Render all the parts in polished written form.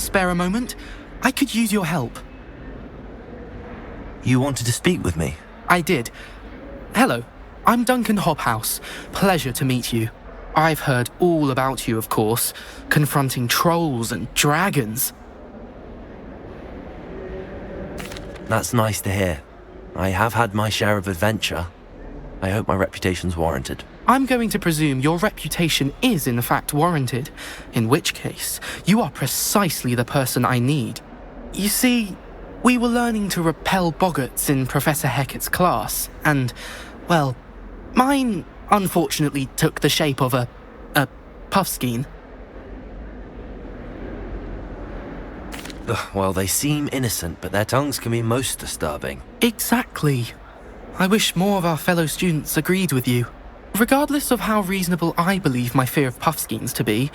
spare a moment? I could use your help. You wanted to speak with me? I did. Hello, I'm Duncan Hobhouse. Pleasure to meet you. I've heard all about you, of course, confronting trolls and dragons. That's nice to hear. I have had my share of adventure. I hope my reputation's warranted. I'm going to presume your reputation is in fact warranted, in which case, you are precisely the person I need. You see, we were learning to repel boggarts in Professor Hecat's class, and, well, mine unfortunately took the shape of a puffskein. Well, they seem innocent, but their tongues can be most disturbing. Exactly. I wish more of our fellow students agreed with you. Regardless of how reasonable I believe my fear of puffskeins to be,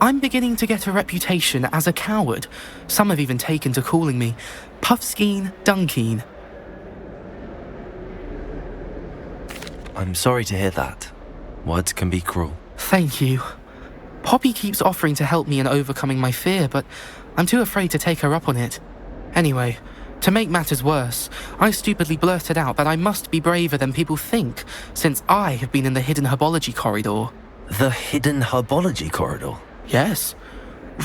I'm beginning to get a reputation as a coward. Some have even taken to calling me Puffskeen Dunkeen. I'm sorry to hear that. Words can be cruel. Thank you. Poppy keeps offering to help me in overcoming my fear, but I'm too afraid to take her up on it. Anyway, to make matters worse, I stupidly blurted out that I must be braver than people think, since I have been in the hidden herbology corridor. The hidden herbology corridor? Yes.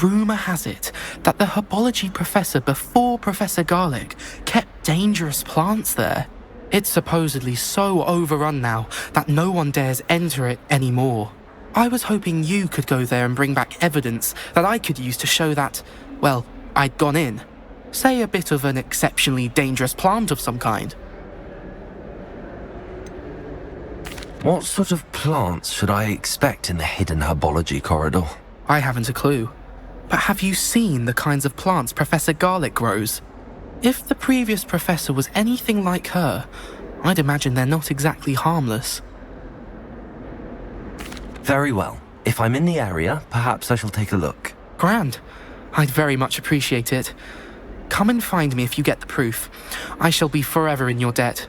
Rumour has it that the herbology professor before Professor Garlic kept dangerous plants there. It's supposedly so overrun now that no one dares enter it anymore. I was hoping you could go there and bring back evidence that I could use to show that, well, I'd gone in. Say a bit of an exceptionally dangerous plant of some kind. What sort of plants should I expect in the hidden herbology corridor? I haven't a clue. But have you seen the kinds of plants Professor Garlic grows? If the previous professor was anything like her, I'd imagine they're not exactly harmless. Very well. If I'm in the area, perhaps I shall take a look. Grand. I'd very much appreciate it. Come and find me if you get the proof. I shall be forever in your debt.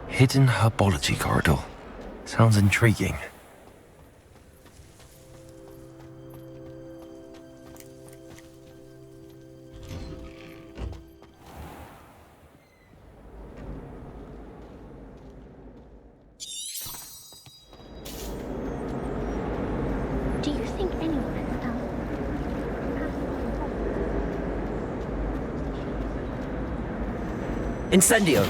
Hidden herbology corridor. Sounds intriguing. Do you think anyone has come? Incendio!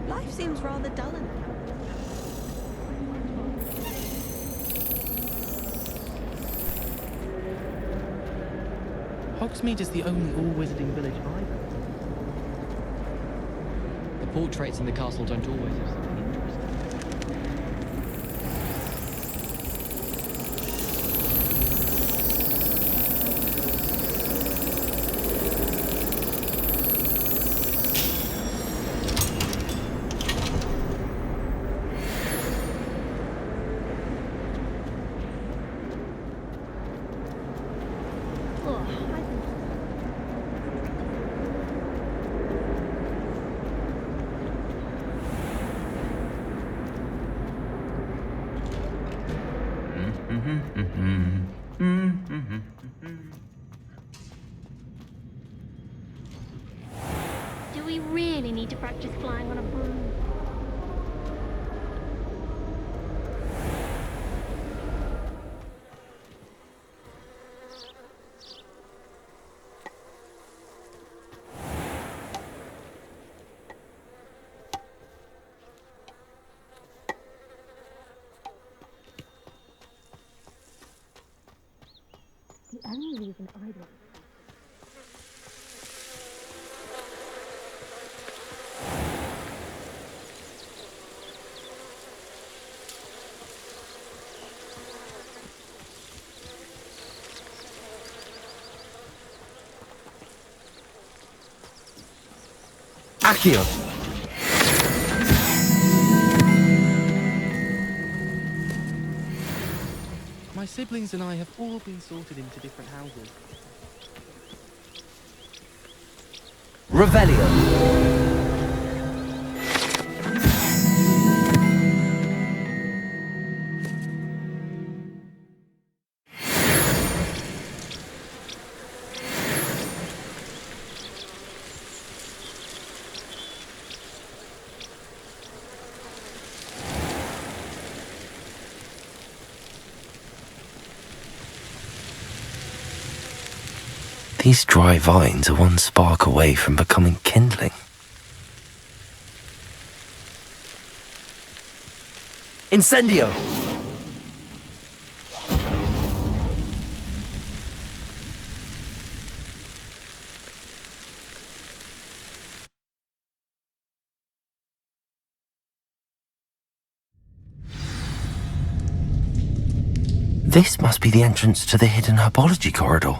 Life seems rather dull in Hogsmeade is the only all-wizarding village I've... The portraits in the castle don't always have something interesting. Oh, do we really need to practice flying on a broom? The only reason I don't... Accio! My siblings and I have all been sorted into different houses. Revelio. These dry vines are one spark away from becoming kindling. Incendio! This must be the entrance to the hidden herbology corridor.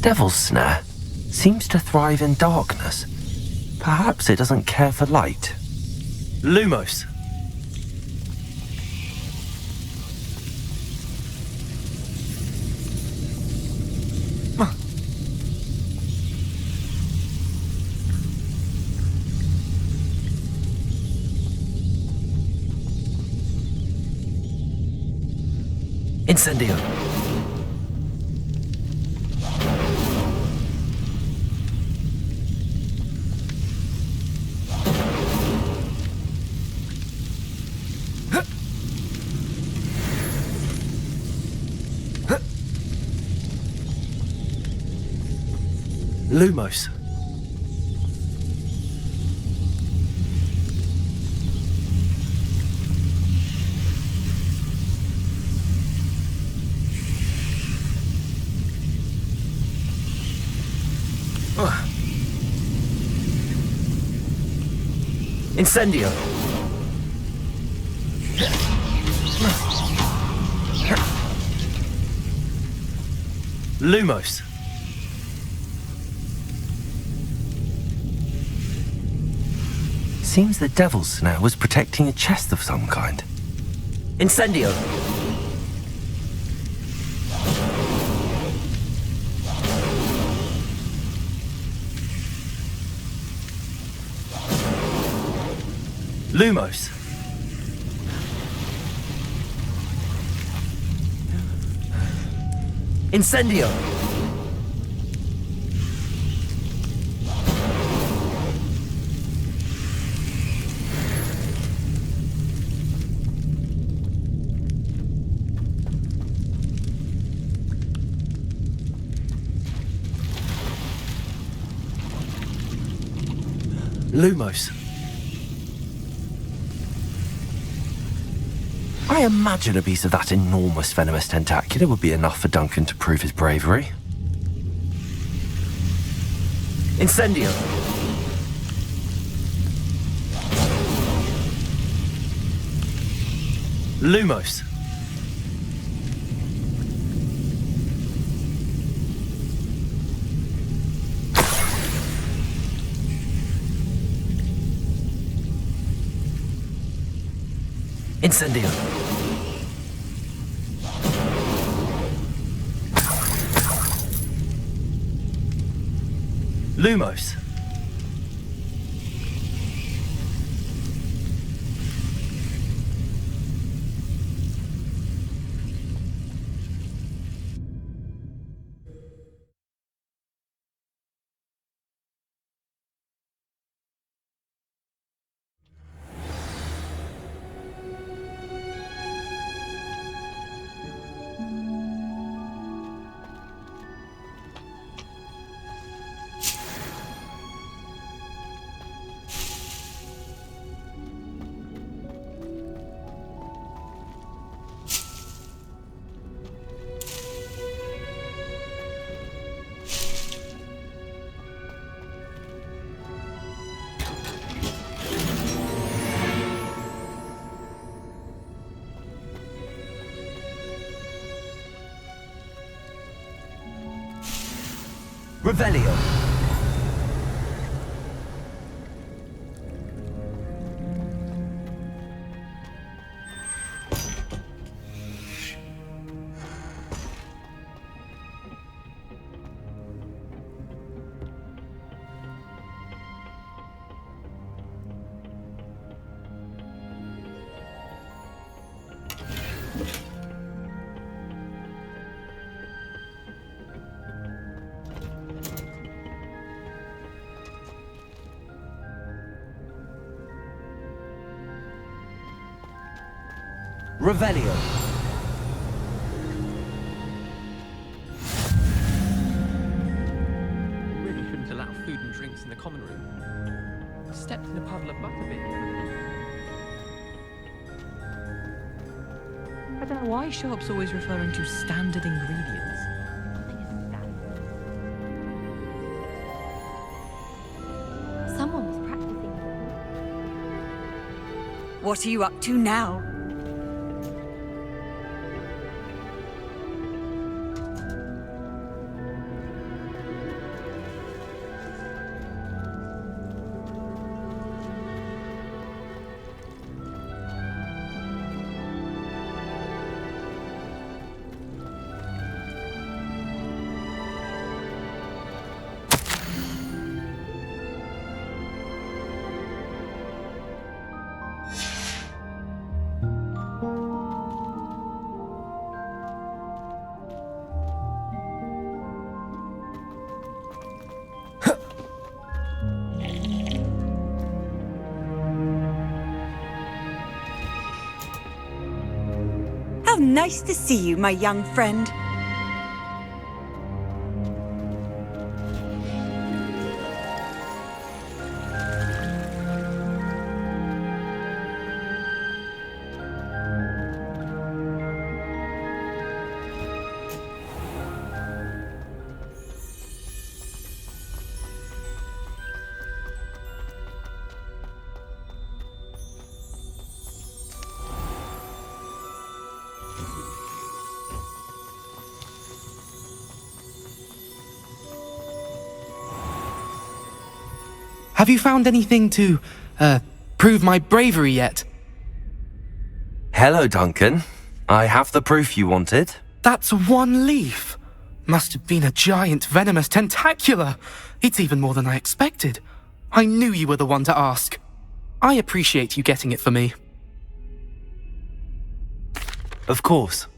Devil's Snare seems to thrive in darkness. Perhaps it doesn't care for light. Lumos. Incendio. Lumos. Incendio. Lumos. Seems the Devil's Snare was protecting a chest of some kind. Incendio. Lumos. Incendio. Lumos. I imagine a piece of that enormous venomous tentacular would be enough for Duncan to prove his bravery. Incendio. Lumos. Incendio. Lumos. Revelio. Revelio. Really shouldn't allow food and drinks in the common room. Stepped in a puddle of butterbeer. I don't know why Sharp's always referring to standard ingredients. Nothing is standard. Someone was practicing. What are you up to now? How nice to see you, my young friend. Have you found anything to, prove my bravery yet? Hello, Duncan. I have the proof you wanted. That's one leaf. Must have been a giant venomous tentacula. It's even more than I expected. I knew you were the one to ask. I appreciate you getting it for me. Of course.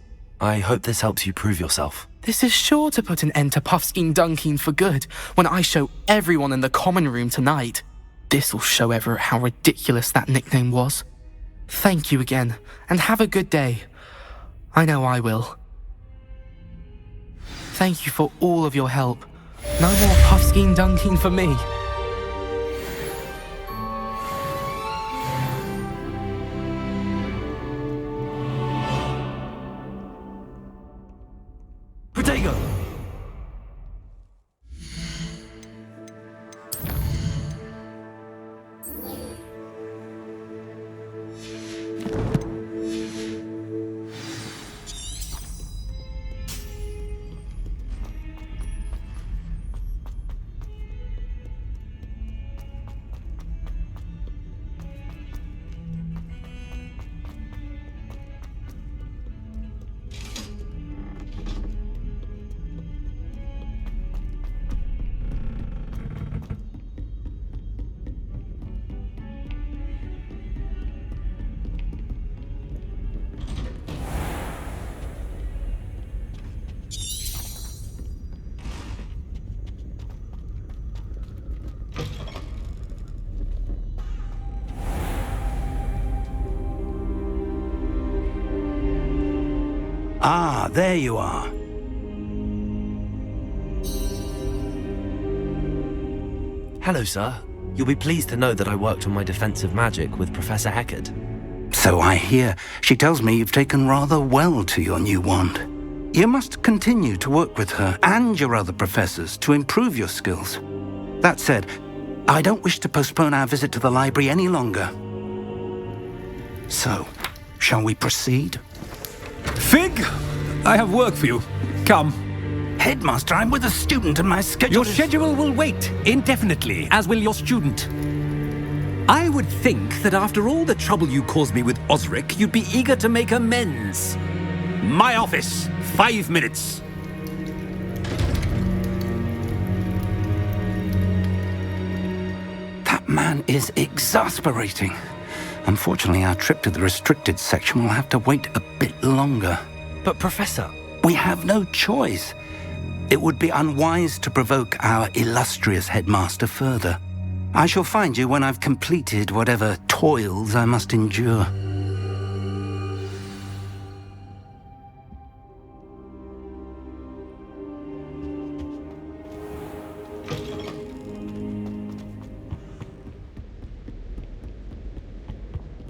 I hope this helps you prove yourself. This is sure to put an end to Puffskein Dunkeen for good when I show everyone in the common room tonight. This'll show Everett how ridiculous that nickname was. Thank you again, and have a good day. I know I will. Thank you for all of your help. No more Puffskein Dunkeen for me. Protego! Ah, there you are. Hello, sir. You'll be pleased to know that I worked on my defensive magic with Professor Heckard. So I hear. She tells me you've taken rather well to your new wand. You must continue to work with her and your other professors to improve your skills. That said, I don't wish to postpone our visit to the library any longer. So, shall we proceed? Fig, I have work for you. Come. Headmaster, I'm with a student and my schedule Your is... schedule will wait indefinitely, as will your student. I would think that after all the trouble you caused me with Osric, you'd be eager to make amends. My office, 5 minutes. That man is exasperating. Unfortunately, our trip to the restricted section will have to wait a bit longer. But, Professor... We have no choice. It would be unwise to provoke our illustrious headmaster further. I shall find you when I've completed whatever toils I must endure.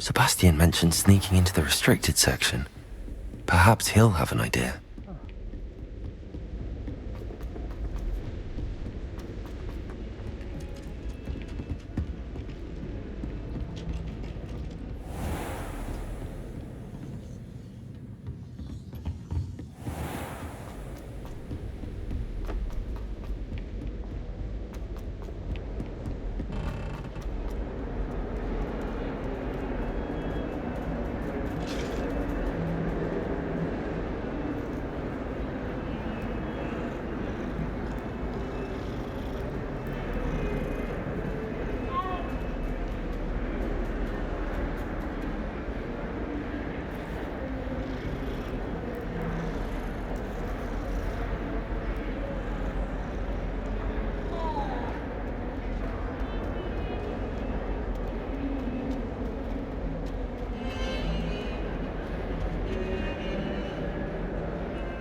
Sebastian mentioned sneaking into the restricted section. Perhaps he'll have an idea.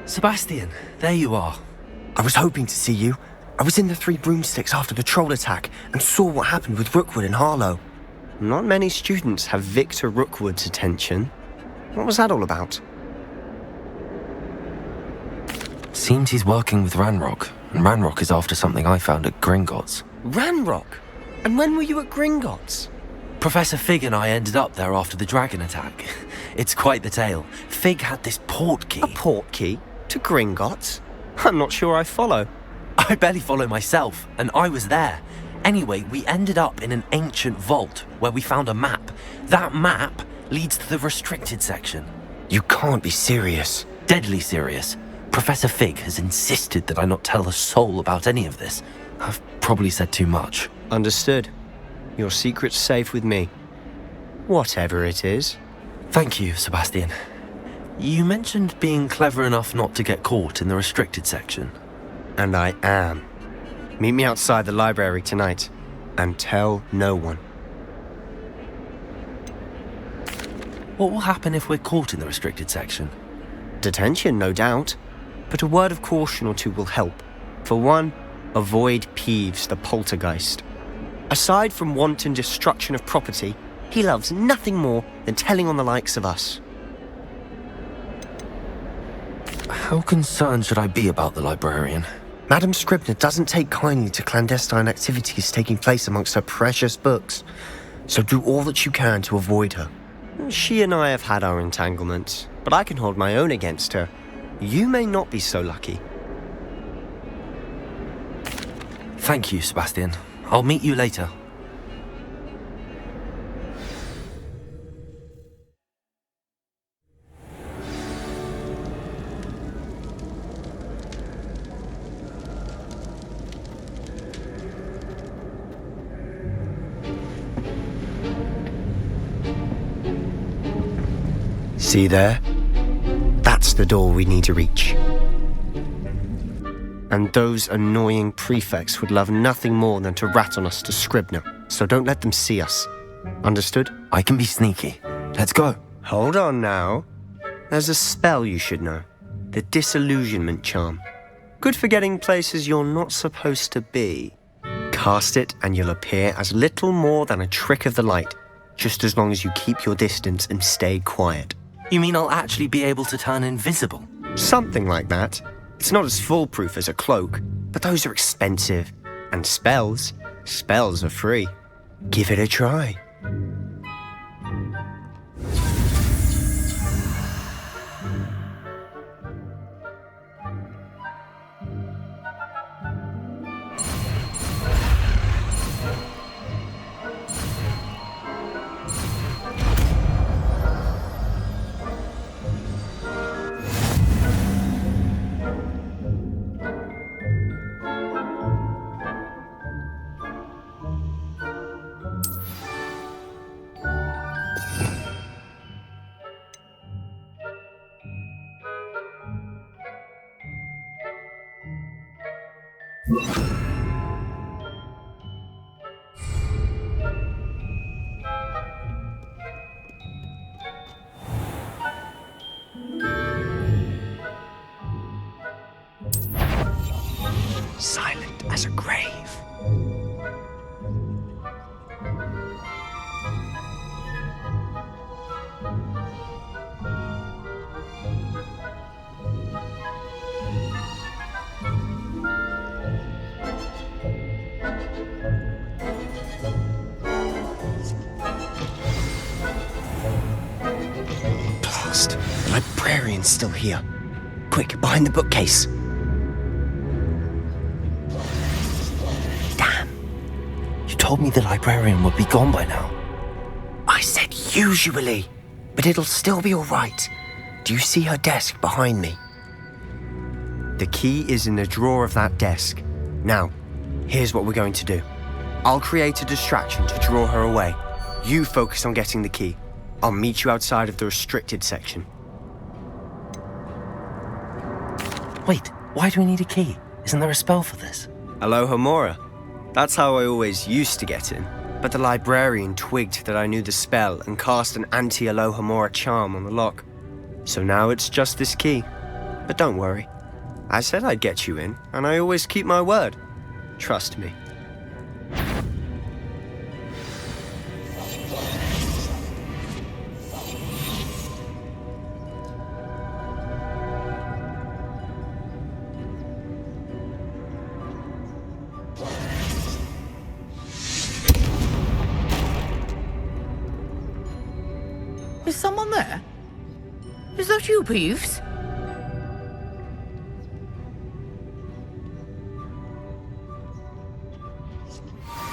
Sebastian, there you are. I was hoping to see you. I was in the Three Broomsticks after the troll attack and saw what happened with Rookwood and Harlow. Not many students have Victor Rookwood's attention. What was that all about? Seems he's working with Ranrock, and Ranrock is after something I found at Gringotts. Ranrock? And when were you at Gringotts? Professor Fig and I ended up there after the dragon attack. It's quite the tale. Fig had this portkey. A portkey? To Gringotts? I'm not sure I follow. I barely follow myself, and I was there. Anyway, we ended up in an ancient vault where we found a map. That map leads to the restricted section. You can't be serious. Deadly serious. Professor Fig has insisted that I not tell a soul about any of this. I've probably said too much. Understood. Your secret's safe with me. Whatever it is. Thank you, Sebastian. You mentioned being clever enough not to get caught in the restricted section. And I am. Meet me outside the library tonight, and tell no one. What will happen if we're caught in the restricted section? Detention, no doubt. But a word of caution or two will help. For one, avoid Peeves, the poltergeist. Aside from wanton destruction of property, he loves nothing more than telling on the likes of us. How concerned should I be about the librarian? Madame Scribner doesn't take kindly to clandestine activities taking place amongst her precious books, so do all that you can to avoid her. She and I have had our entanglements, but I can hold my own against her. You may not be so lucky. Thank you, Sebastian. I'll meet you later. See there? That's the door we need to reach. And those annoying prefects would love nothing more than to rat on us to Scribner, so don't let them see us. Understood? I can be sneaky. Let's go. Hold on now. There's a spell you should know. The Disillusionment Charm. Good for getting places you're not supposed to be. Cast it and you'll appear as little more than a trick of the light, just as long as you keep your distance and stay quiet. You mean I'll actually be able to turn invisible? Something like that. It's not as foolproof as a cloak, but those are expensive. And spells are free. Give it a try. Silent as a grave. Someone's still here. Quick, behind the bookcase. Damn. You told me the librarian would be gone by now. I said usually, but it'll still be all right. Do you see her desk behind me? The key is in the drawer of that desk. Now, here's what we're going to do. I'll create a distraction to draw her away. You focus on getting the key. I'll meet you outside of the restricted section. Wait, why do we need a key? Isn't there a spell for this? Alohomora. That's how I always used to get in. But the librarian twigged that I knew the spell and cast an anti-Alohomora charm on the lock. So now it's just this key. But don't worry. I said I'd get you in, and I always keep my word. Trust me. Is someone there? Is that you, Peeves?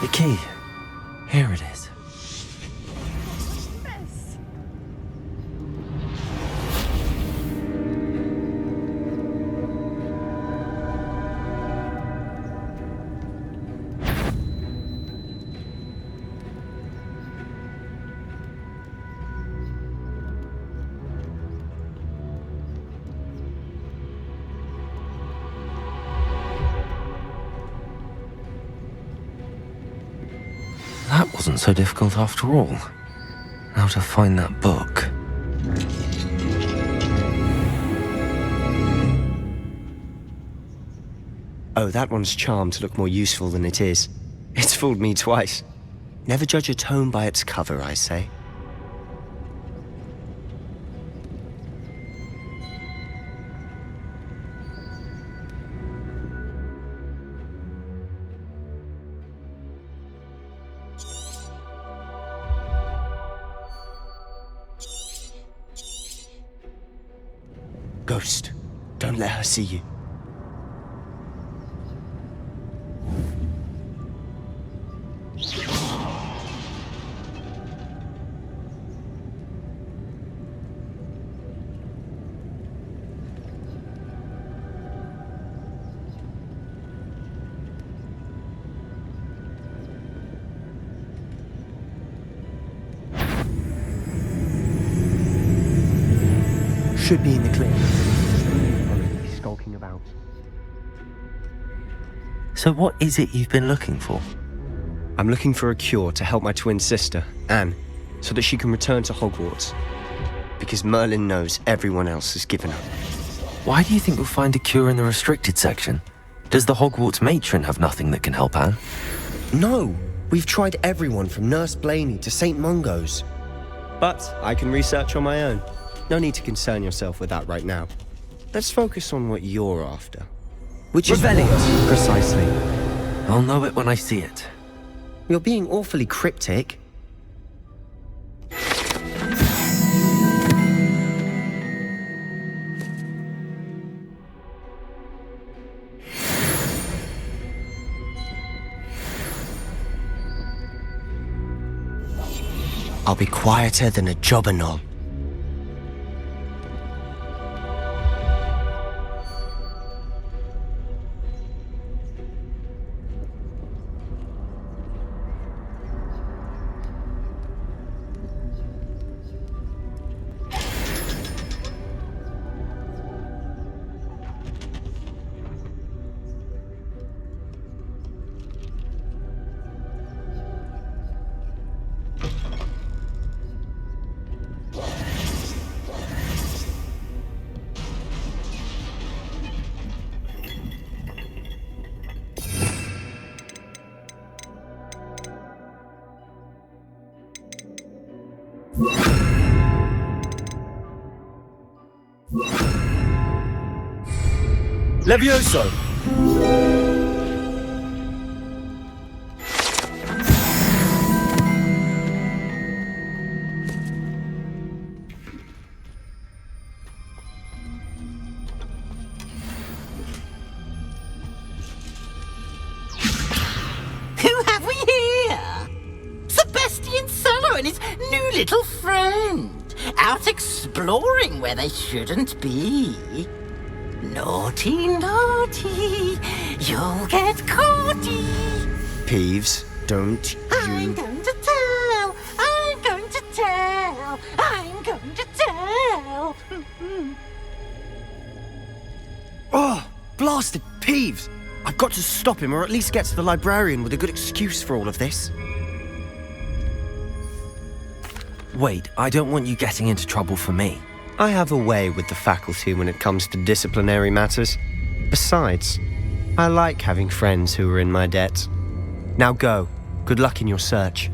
The key. Here it is. That wasn't so difficult after all. Now to find that book. Oh, that one's charmed to look more useful than it is. It's fooled me twice. Never judge a tome by its cover, I say. Ghost, don't let her see you. Should be in the clear. Probably skulking about. So what is it you've been looking for? I'm looking for a cure to help my twin sister, Anne, so that she can return to Hogwarts. Because Merlin knows everyone else has given up. Why do you think we'll find a cure in the restricted section? Does the Hogwarts matron have nothing that can help Anne? No! We've tried everyone from Nurse Blaney to St. Mungo's. But I can research on my own. No need to concern yourself with that right now. Let's focus on what you're after. Which is Revelio. Precisely. I'll know it when I see it. You're being awfully cryptic. I'll be quieter than a jobberknoll. Levioso! little friend, out exploring where they shouldn't be. Naughty, naughty, you'll get caughty. Peeves, don't I'm going to tell, I'm going to tell, I'm going to tell. Oh, blasted Peeves! I've got to stop him, or at least get to the librarian with a good excuse for all of this. Wait, I don't want you getting into trouble for me. I have a way with the faculty when it comes to disciplinary matters. Besides, I like having friends who are in my debt. Now go. Good luck in your search.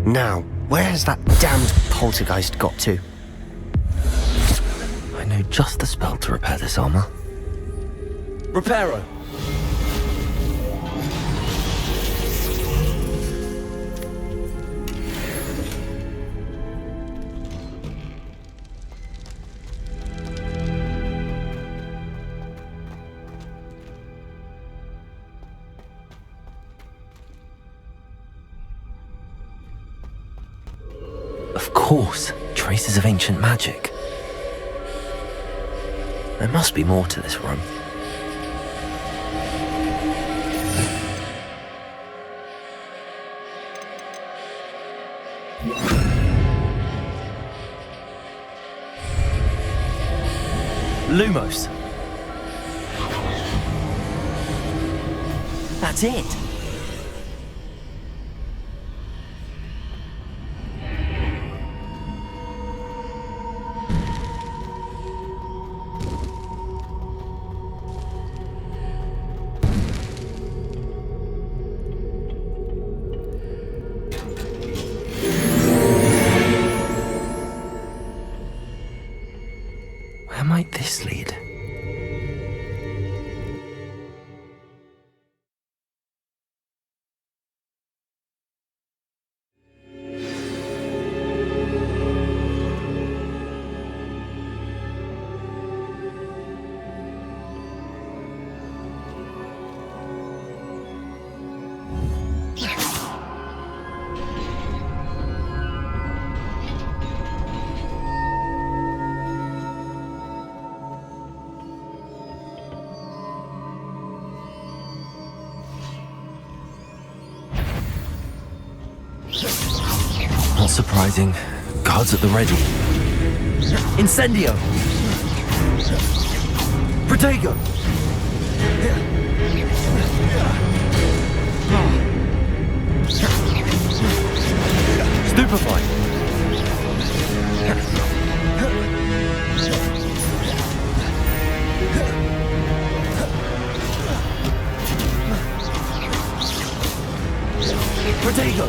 Now, where has that damned poltergeist got to? I know just the spell to repair this armor. Reparo! Of course, traces of ancient magic. There must be more to this room. Lumos. That's it. Where might this lead? Not surprising. Guards at the ready. Incendio! Protego! Stupefy! Protego!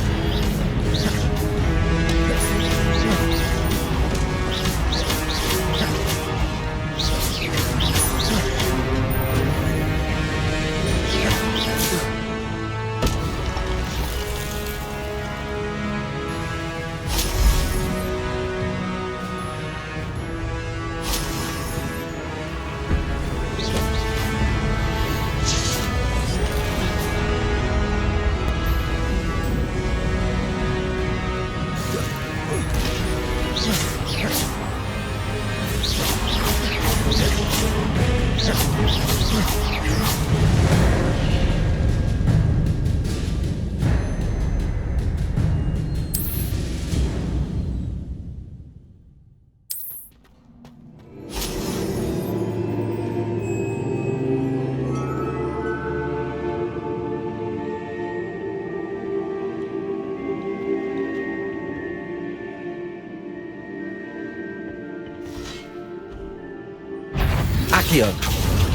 Accio!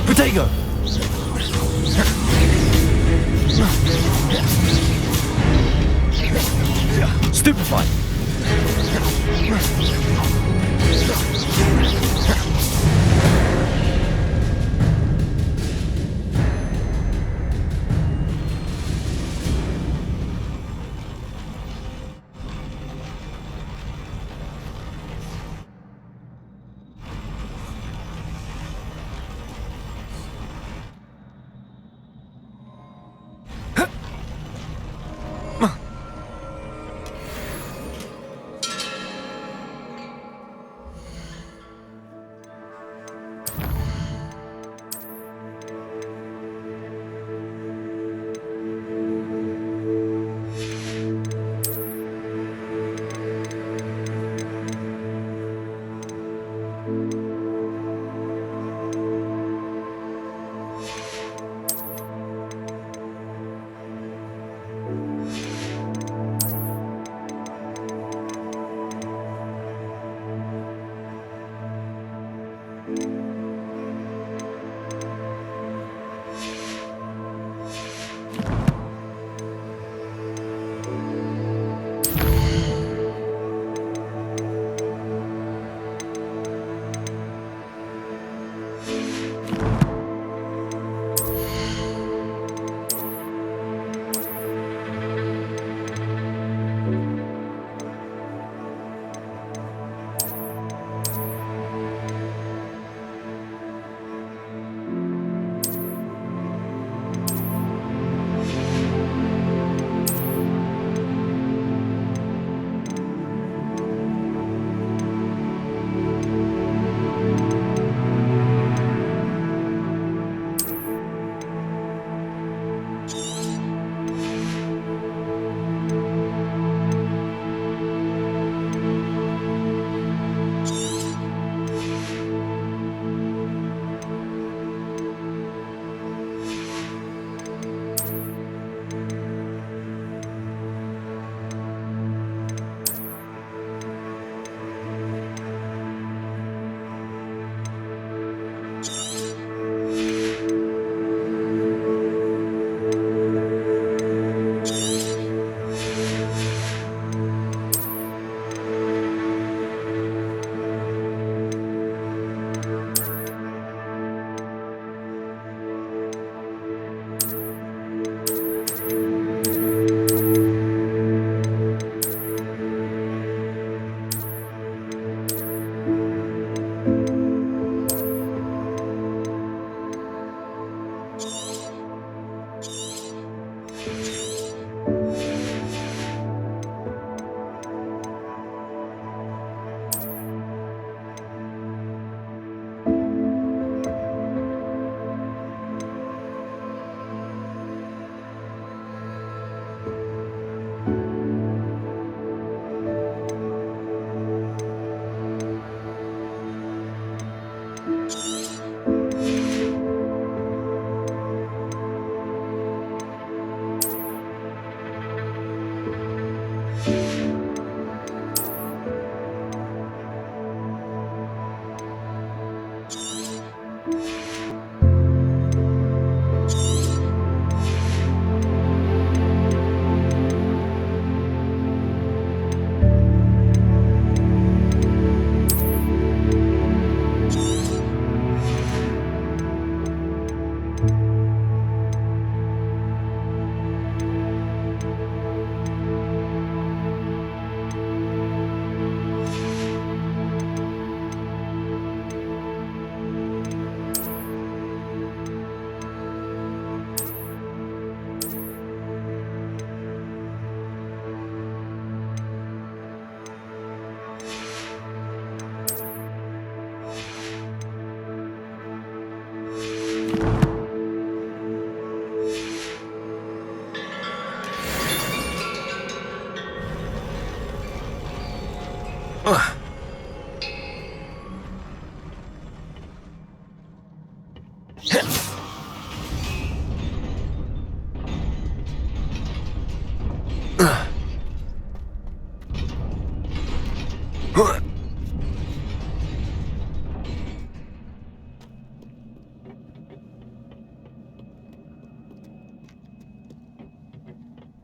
Protego! Stupefy!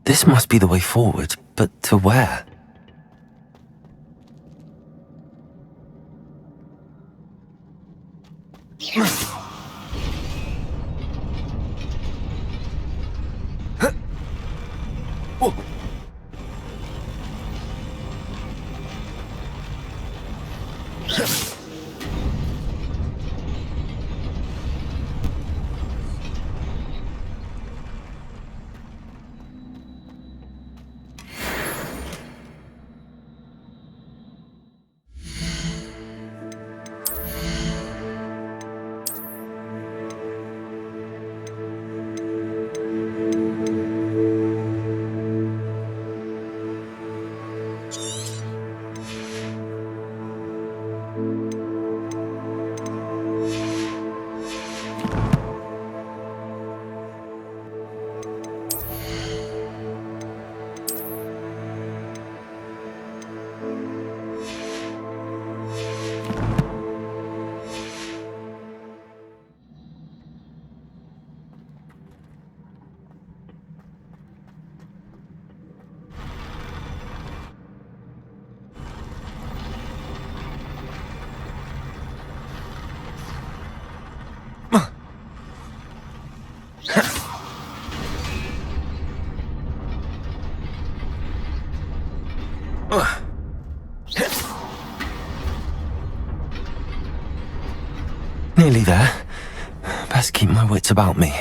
This must be the way forward, but to where? Nearly there. Best keep my wits about me.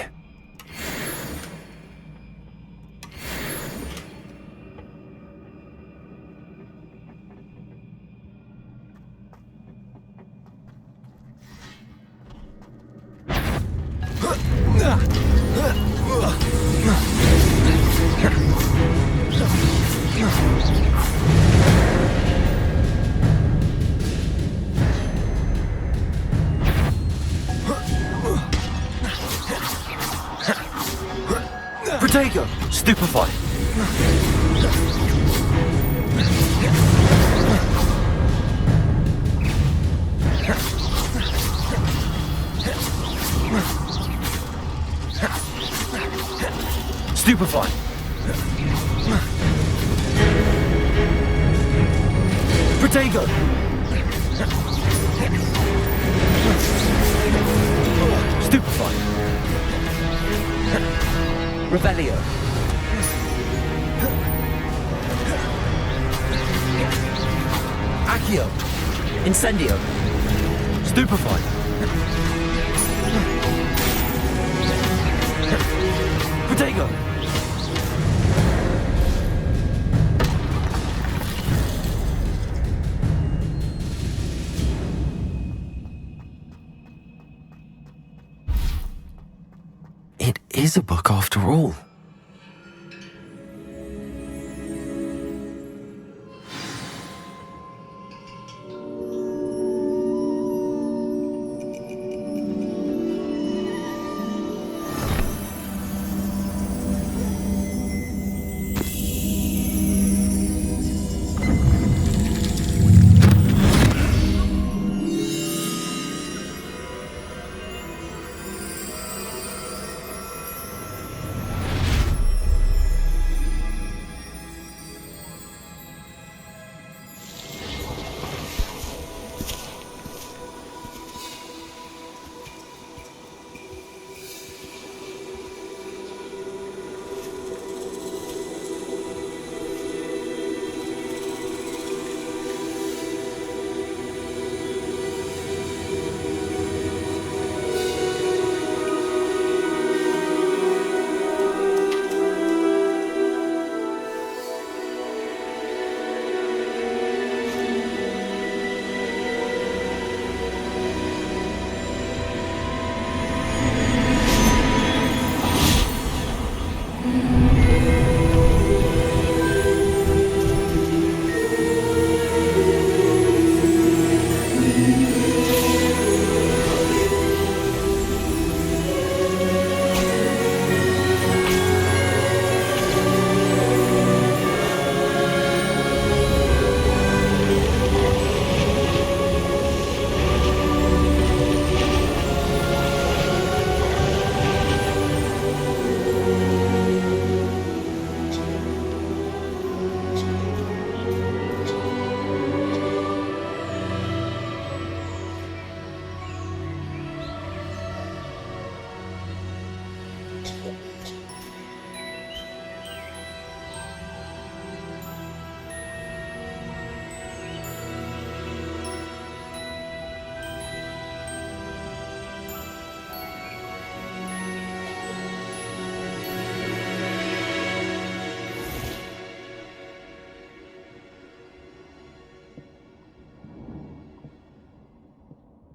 Protego! Stupefy! Stupefy! Protego! Stupefy! Revelio. Accio. Incendio. Stupefy. Protego. It is a book after all.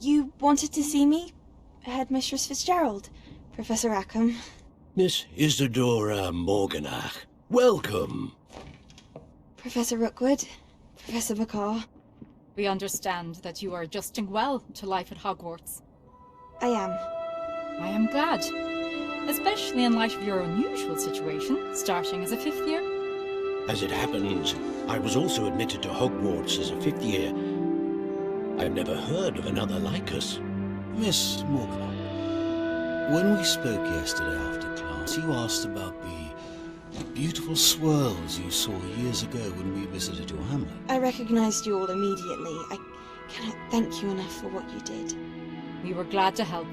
You wanted to see me? Headmistress Fitzgerald, Professor Rackham. Miss Isadora Morganach, welcome. Professor Rookwood, Professor Bakar. We understand that you are adjusting well to life at Hogwarts. I am. I am glad. Especially in light of your unusual situation, starting as a 5th year. As it happens, I was also admitted to Hogwarts as a 5th year. I've never heard of another like us. Miss Morganach, when we spoke yesterday after class, you asked about the beautiful swirls you saw years ago when we visited your hamlet. I recognized you all immediately. I cannot thank you enough for what you did. We were glad to help.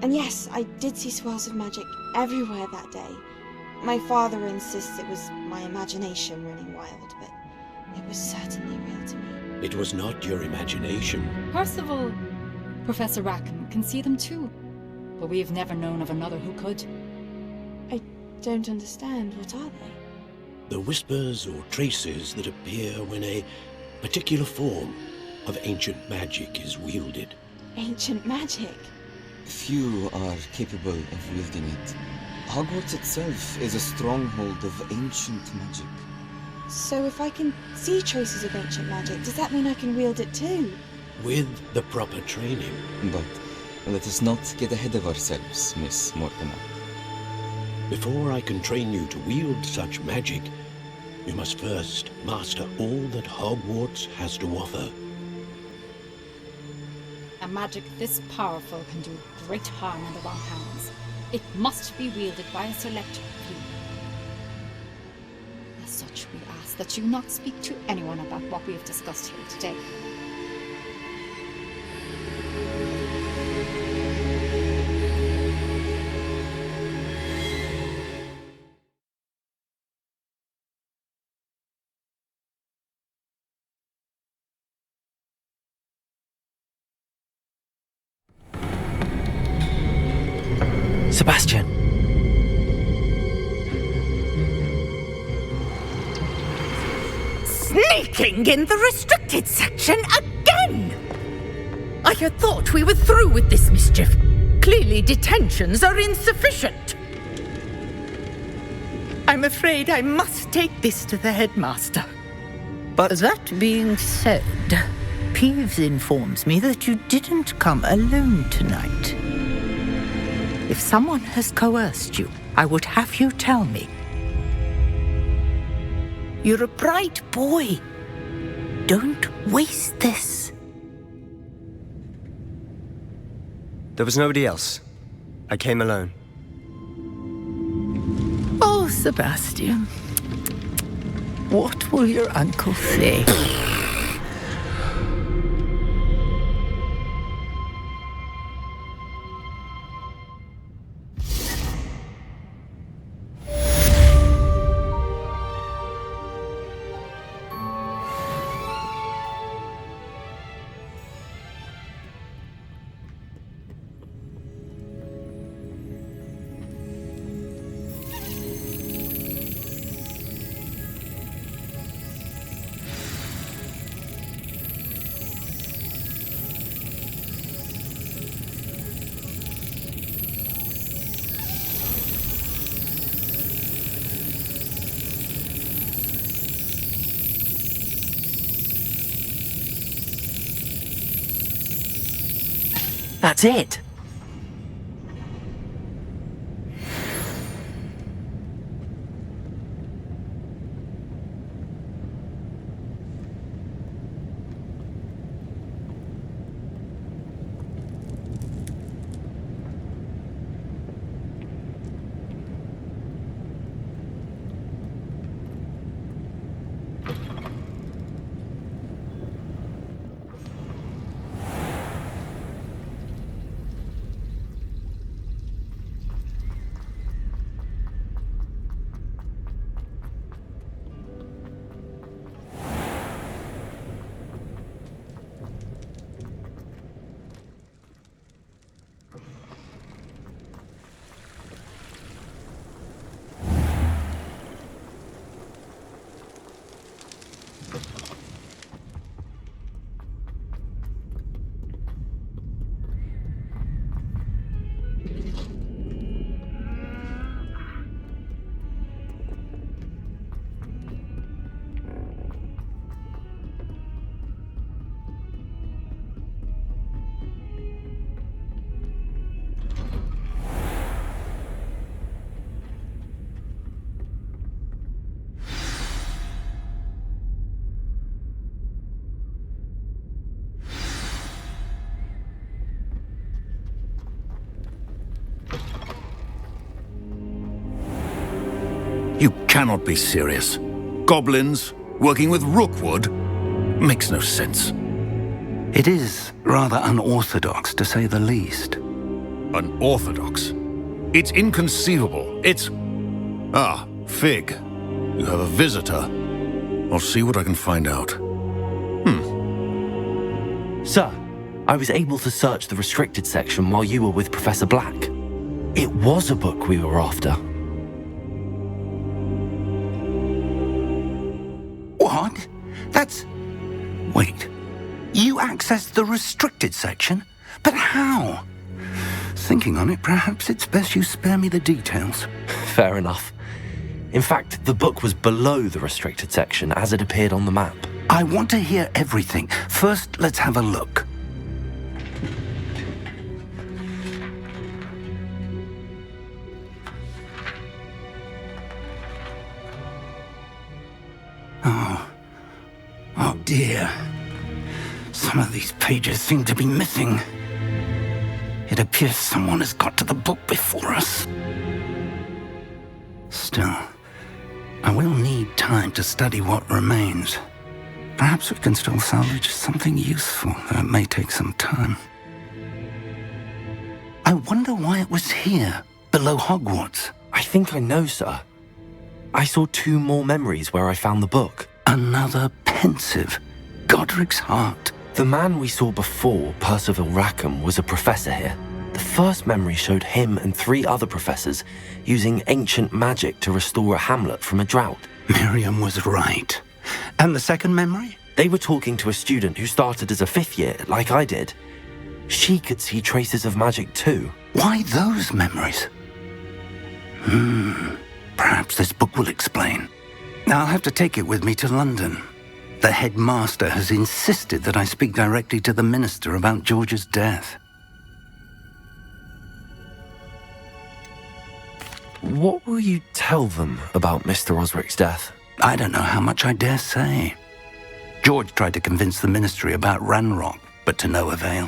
And yes, I did see swirls of magic everywhere that day. My father insists it was my imagination running wild, but it was certainly real to me. It was not your imagination. Percival, Professor Rackham can see them too, but we have never known of another who could. I don't understand. What are they? The whispers or traces that appear when a particular form of ancient magic is wielded. Ancient magic? Few are capable of wielding it. Hogwarts itself is a stronghold of ancient magic. So if I can see traces of ancient magic, does that mean I can wield it too? With the proper training. But let us not get ahead of ourselves, Miss Morganach. Before I can train you to wield such magic, you must first master all that Hogwarts has to offer. A magic this powerful can do great harm in the wrong hands. It must be wielded by a select few. As such, we ask that you not speak to anyone about what we have discussed here today. Sebastian! Sneaking in the restricted section again! I had thought we were through with this mischief. Clearly detentions are insufficient. I'm afraid I must take this to the headmaster. But that being said, Peeves informs me that you didn't come alone tonight. If someone has coerced you, I would have you tell me. You're a bright boy. Don't waste this. There was nobody else. I came alone. Oh, Sebastian. What will your uncle say? That's it! You cannot be serious. Goblins working with Rookwood? Makes no sense. It is rather unorthodox, to say the least. Unorthodox? It's inconceivable. It's... Ah, Fig. You have a visitor. I'll see what I can find out. Sir, I was able to search the restricted section while you were with Professor Black. It was a book we were after. What? That's... Wait. You accessed the restricted section? But how? Thinking on it, perhaps it's best you spare me the details. Fair enough. In fact, the book was below the restricted section as it appeared on the map. I want to hear everything. First, let's have a look. Oh dear. Some of these pages seem to be missing. It appears someone has got to the book before us. Still, I will need time to study what remains. Perhaps we can still salvage something useful, though it may take some time. I wonder why it was here, below Hogwarts. I think I know, sir. I saw 2 more memories where I found the book. Another pensive. Godric's heart. The man we saw before, Percival Rackham, was a professor here. The first memory showed him and 3 other professors using ancient magic to restore a hamlet from a drought. Miriam was right. And the second memory? They were talking to a student who started as a 5th year, like I did. She could see traces of magic too. Why those memories? Perhaps this book will explain. I'll have to take it with me to London. The headmaster has insisted that I speak directly to the minister about George's death. What will you tell them about Mr. Osric's death? I don't know how much I dare say. George tried to convince the ministry about Ranrock, but to no avail.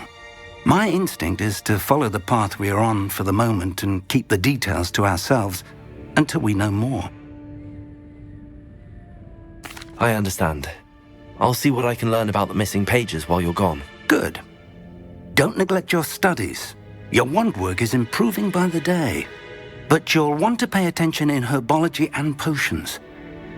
My instinct is to follow the path we are on for the moment and keep the details to ourselves until we know more. I understand. I'll see what I can learn about the missing pages while you're gone. Good. Don't neglect your studies. Your wand work is improving by the day. But you'll want to pay attention in herbology and potions.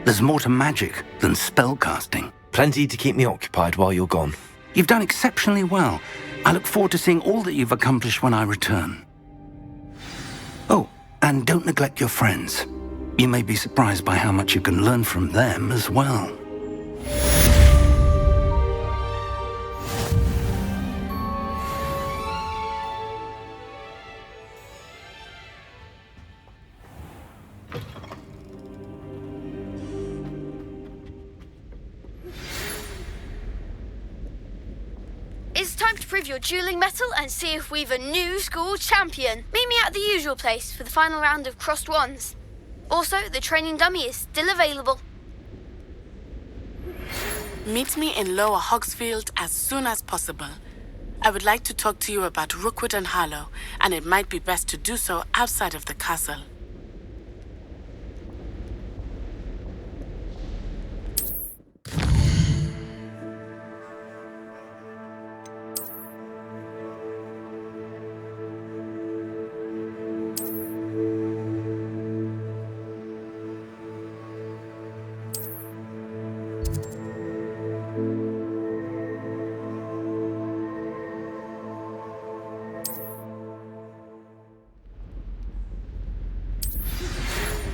There's more to magic than spellcasting. Plenty to keep me occupied while you're gone. You've done exceptionally well. I look forward to seeing all that you've accomplished when I return. Oh, and don't neglect your friends. You may be surprised by how much you can learn from them as well. It's time to prove your dueling mettle and see if we've a new school champion. Meet me at the usual place for the final round of crossed wands. Also, the training dummy is still available. Meet me in Lower Hogsfield as soon as possible. I would like to talk to you about Rookwood and Harlow, and it might be best to do so outside of the castle.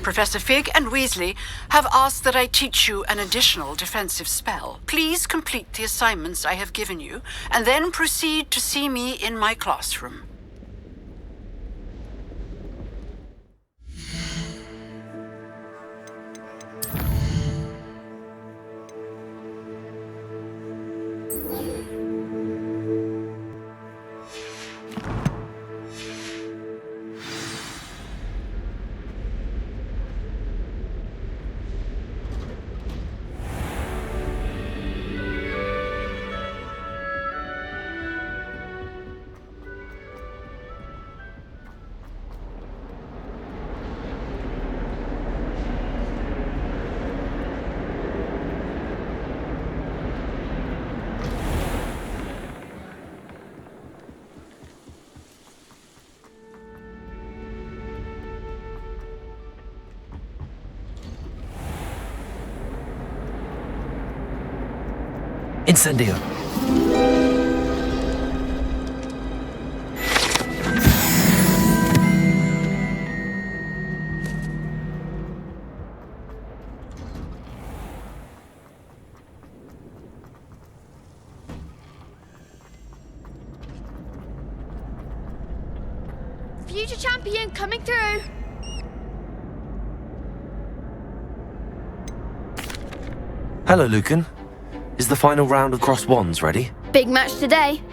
Professor Fig and Weasley have asked that I teach you an additional defensive spell. Please complete the assignments I have given you, and then proceed to see me in my classroom. Incendio. Future champion coming through. Hello, Lucan. Is the final round of Crossed Wands ready? Big match today.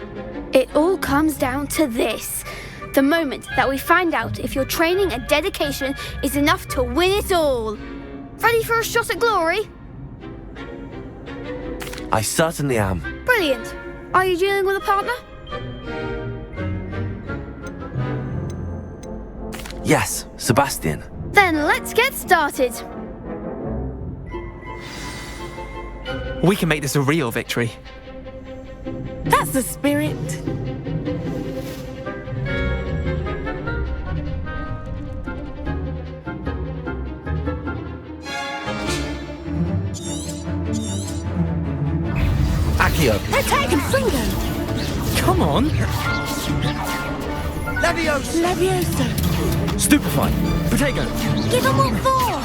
It all comes down to this. The moment that we find out if your training and dedication is enough to win it all. Ready for a shot at glory? I certainly am. Brilliant. Are you dealing with a partner? Yes, Sebastian. Then let's get started. We can make this a real victory. That's the spirit. Accio. Protego. Fringo. Come on. Levioso. Levioso. Stupefy. Protego. Give him what for.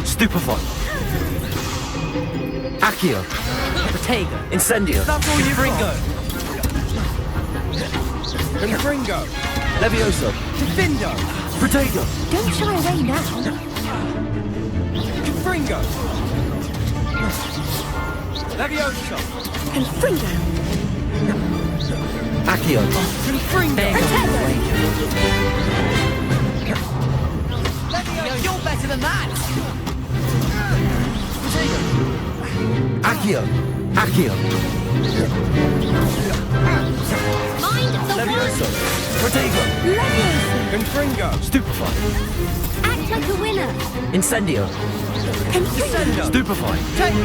Stupefy. Accio. Protego. Incendio. That's all you've got. Confringo. Levioso. Defindo. Protego. Don't shy away now. Confringo. Levioso. Confringo. Accio. Confringo. Levioso. You're better than that. Accio. Accio. Mind the Levioso. Protego. Levioso. Confringo. Stupefy. Act like a winner. Incendio. Confringo. Stupefy. Take it.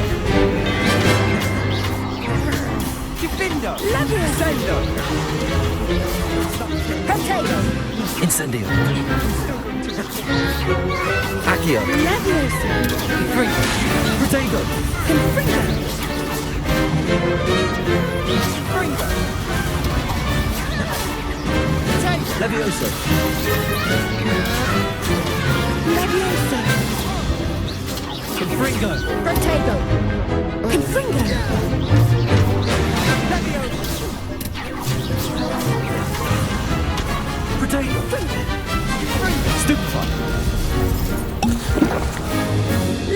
Defindo. Levioso. Sendo. Protego. Incendio. Accio. Levioso. Confringo. Protego. Confringo. Confringo. Take it. Levioso. Levioso. Confringo. Protego. Confringo. Protego. Stupefy.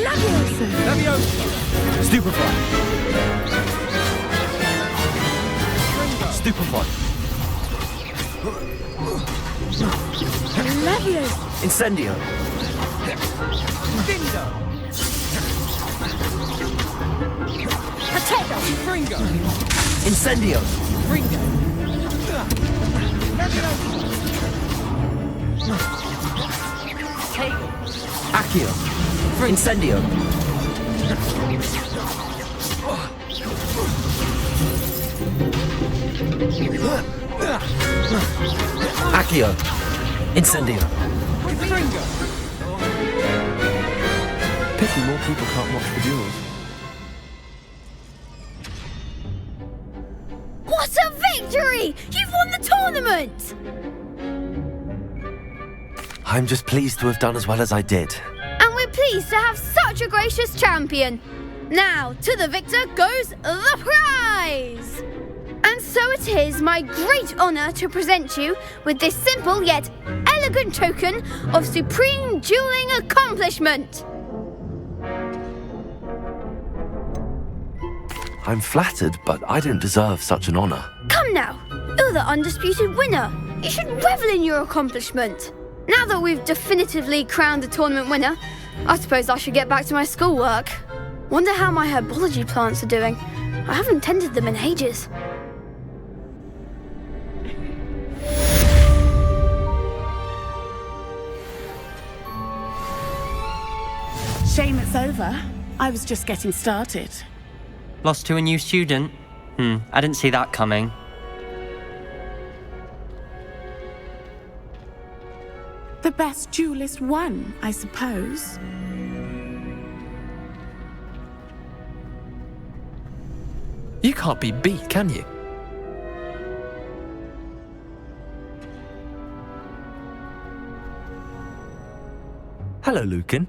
Levioso. Levioso. Stupefy. Stupefy. Levioso. Incendio. Dindo. Protego. Confringo. Incendio. Confringo. Accio. Incendio. Accio. Incendio. Confringo. Pity more people can't watch the duels. What a victory! You've won the tournament! I'm just pleased to have done as well as I did. And we're pleased to have such a gracious champion. Now, to the victor goes the prize! And so it is my great honour to present you with this simple yet elegant token of supreme dueling accomplishment. I'm flattered, but I don't deserve such an honour. Come now, you're the undisputed winner. You should revel in your accomplishment. Now that we've definitively crowned the tournament winner, I suppose I should get back to my schoolwork. Wonder how my herbology plants are doing. I haven't tended them in ages. Shame it's over. I was just getting started. Lost to a new student? I didn't see that coming. The best duelist won, I suppose. can't be beat, can you? Hello, Lucan.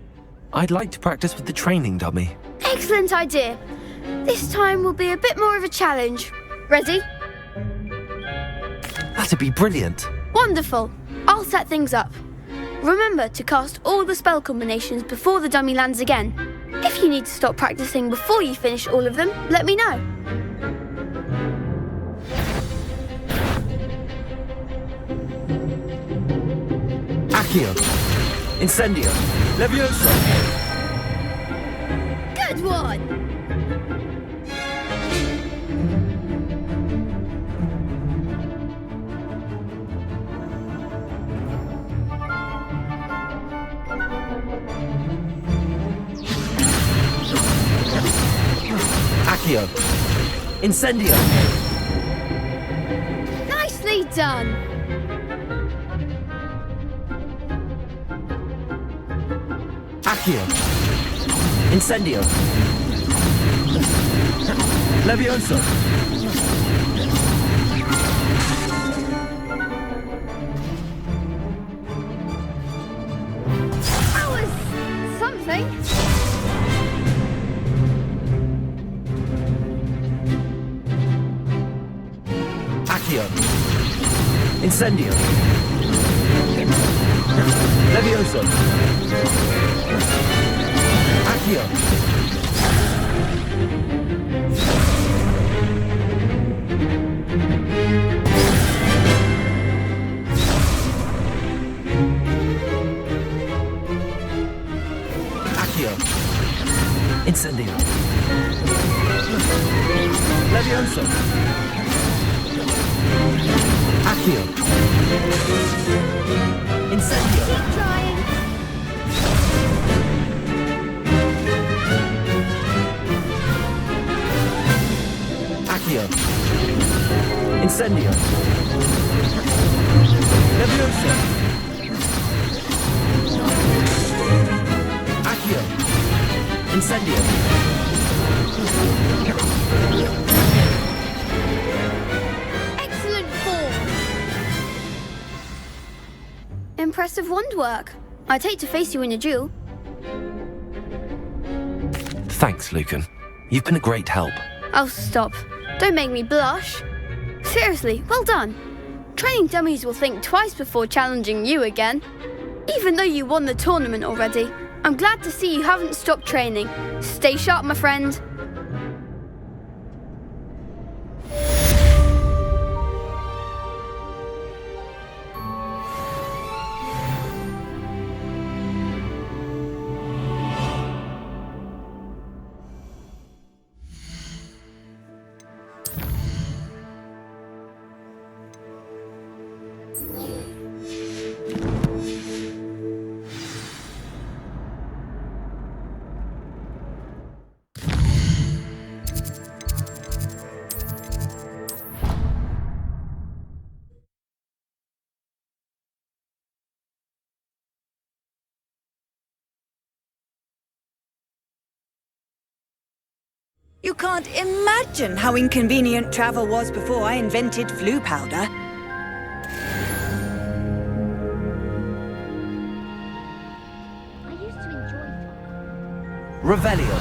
I'd like to practice with the training dummy. Excellent idea. This time will be a bit more of a challenge. Ready? That'd be brilliant. Wonderful. I'll set things up. Remember to cast all the spell combinations before the dummy lands again. If you need to stop practicing before you finish all of them, let me know. Accio. Incendio. Levioso. Good one! Accio. Incendio. Nicely done! Accio. Incendio. Levioso. That was something. Accio. Incendio. Levioso. Accio. Accio. Incendio. Levioso. Accio. Incendio. Keep trying. Accio. Incendio. Levioso. Accio. Incendio. Excellent form. Impressive wand work. I'd hate to face you in a duel. Thanks, Lucan. You've been a great help. Oh, stop. Don't make me blush. Seriously, well done. Training dummies will think twice before challenging you again. Even though you won the tournament already, I'm glad to see you haven't stopped training. Stay sharp, my friend. You can't imagine how inconvenient travel was before I invented flu powder. I used to enjoy Revelio.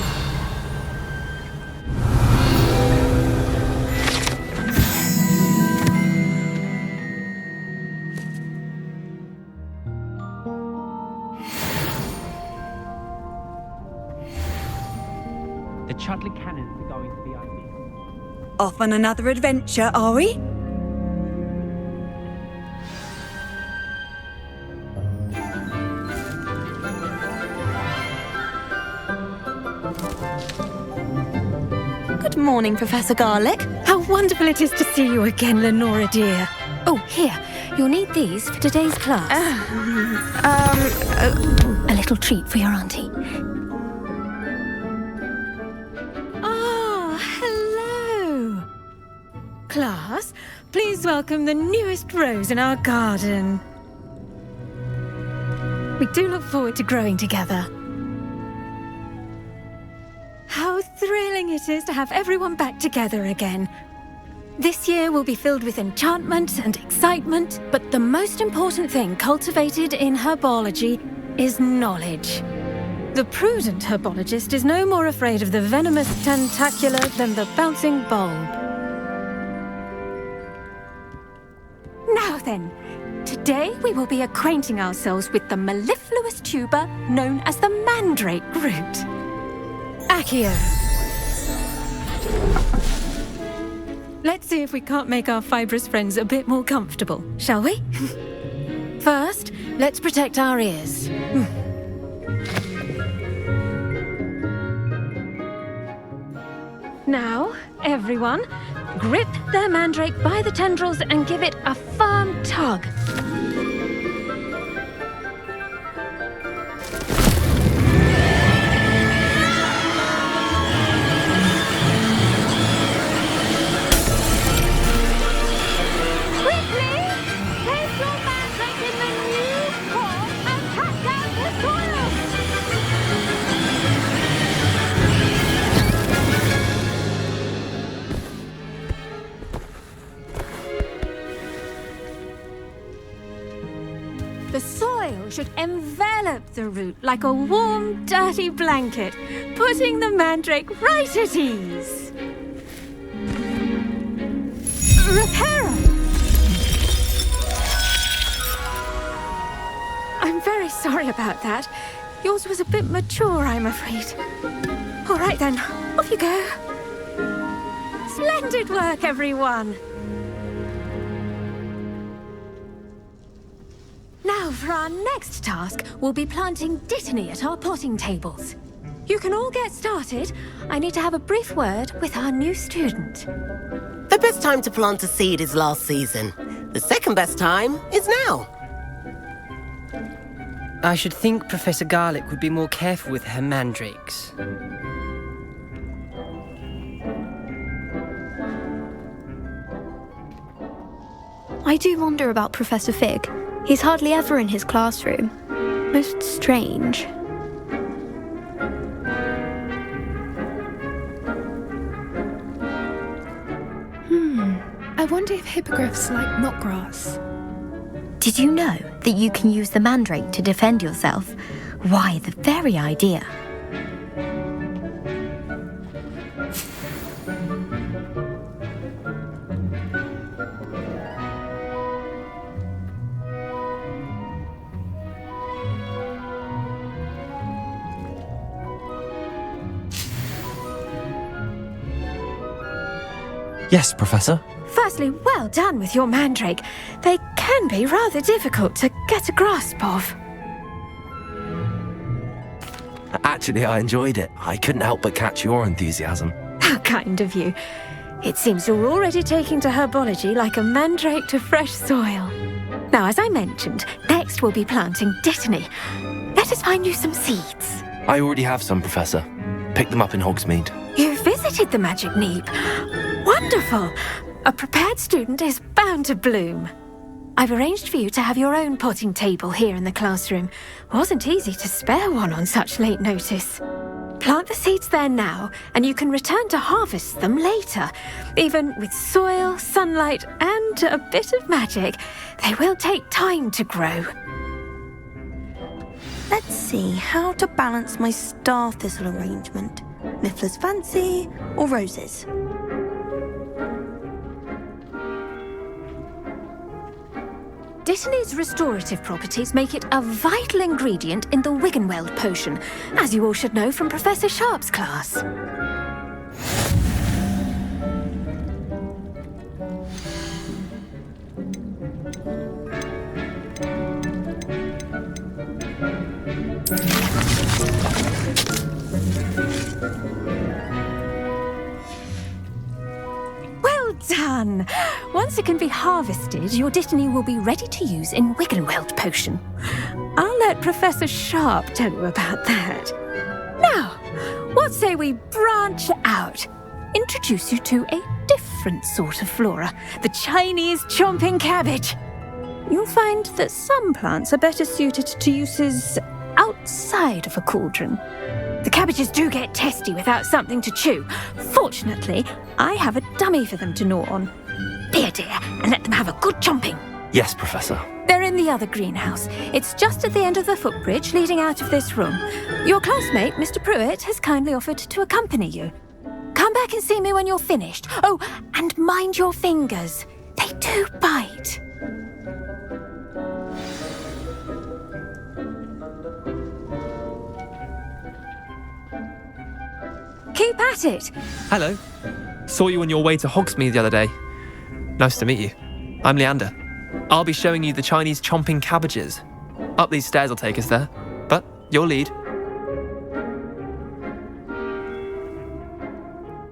The Chudley cannons are going to be ideal. Off on another adventure, are we? Good morning, Professor Garlick. How wonderful it is to see you again, Lenora dear. Oh, here, you'll need these for today's class. A little treat for your auntie. Oh, hello. Class, please welcome the newest rose in our garden. We do look forward to growing together. How thrilling it is to have everyone back together again. This year will be filled with enchantment and excitement, but the most important thing cultivated in herbology is knowledge. The prudent herbologist is no more afraid of the venomous tentacular than the bouncing bulb. Now then, today we will be acquainting ourselves with the mellifluous tuber known as the mandrake root. Accio. Let's see if we can't make our fibrous friends a bit more comfortable, shall we? First, let's protect our ears. Now, everyone, grip their mandrake by the tendrils and give it a firm tug. The soil should envelop the root like a warm, dirty blanket, putting the mandrake right at ease. Reparo! I'm very sorry about that. Yours was a bit mature, I'm afraid. All right then, off you go. Splendid work, everyone! Now, for our next task, we'll be planting dittany at our potting tables. You can all get started. I need to have a brief word with our new student. The best time to plant a seed is last season. The second best time is now. I should think Professor Garlick would be more careful with her mandrakes. I do wonder about Professor Fig. He's hardly ever in his classroom. Most strange. I wonder if hippogriffs like knotgrass. Did you know that you can use the mandrake to defend yourself? Why, the very idea. Yes, Professor? Firstly, well done with your mandrake. They can be rather difficult to get a grasp of. Actually, I enjoyed it. I couldn't help but catch your enthusiasm. How kind of you. It seems you're already taking to herbology like a mandrake to fresh soil. Now, as I mentioned, next we'll be planting dittany. Let us find you some seeds. I already have some, Professor. Picked them up in Hogsmeade. You visited the Magic Neep. Wonderful! A prepared student is bound to bloom. I've arranged for you to have your own potting table here in the classroom. Wasn't easy to spare one on such late notice. Plant the seeds there now, and you can return to harvest them later. Even with soil, sunlight, and a bit of magic, they will take time to grow. Let's see how to balance my star thistle arrangement. Niffler's Fancy or roses? Dittany's restorative properties make it a vital ingredient in the Wiggenweld potion, as you all should know from Professor Sharp's class. Well done! Once it can be harvested, your dittany will be ready to use in Wiggenweld potion. I'll let Professor Sharp tell you about that. Now, what say we branch out? Introduce you to a different sort of flora, the Chinese chomping cabbage. You'll find that some plants are better suited to uses outside of a cauldron. The cabbages do get testy without something to chew. Fortunately, I have a dummy for them to gnaw on. Be a dear and let them have a good chomping. Yes, Professor. They're in the other greenhouse. It's just at the end of the footbridge leading out of this room. Your classmate, Mr. Pruitt, has kindly offered to accompany you. Come back and see me when you're finished. Oh, and mind your fingers. They do bite. Keep at it. Hello. Saw you on your way to Hogsmeade the other day. Nice to meet you. I'm Leander. I'll be showing you the Chinese chomping cabbages. Up these stairs will take us there, but your lead.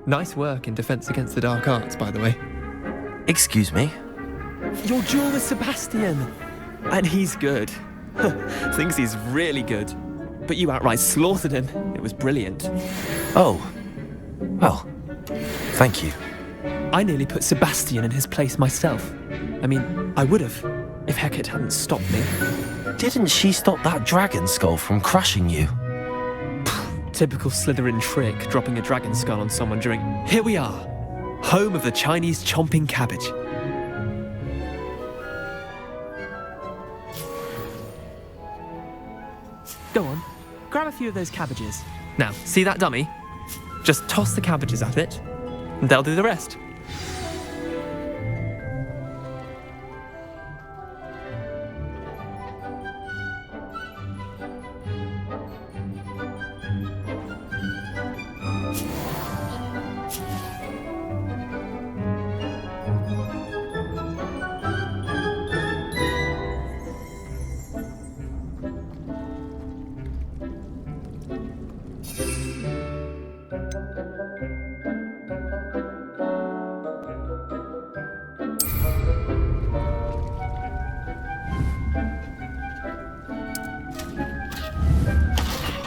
Nice work in Defense Against the Dark Arts, by the way. Excuse me? Your duel with Sebastian. And he's good. Thinks he's really good. But you outright slaughtered him. It was brilliant. Oh. Well, thank you. I nearly put Sebastian in his place myself. I mean, I would have, if Hecate hadn't stopped me. Didn't she stop that dragon skull from crushing you? Typical Slytherin trick, dropping a dragon skull on someone during... Here we are, home of the Chinese chomping cabbage. Go on, grab a few of those cabbages. Now, see that dummy? Just toss the cabbages at it, and they'll do the rest.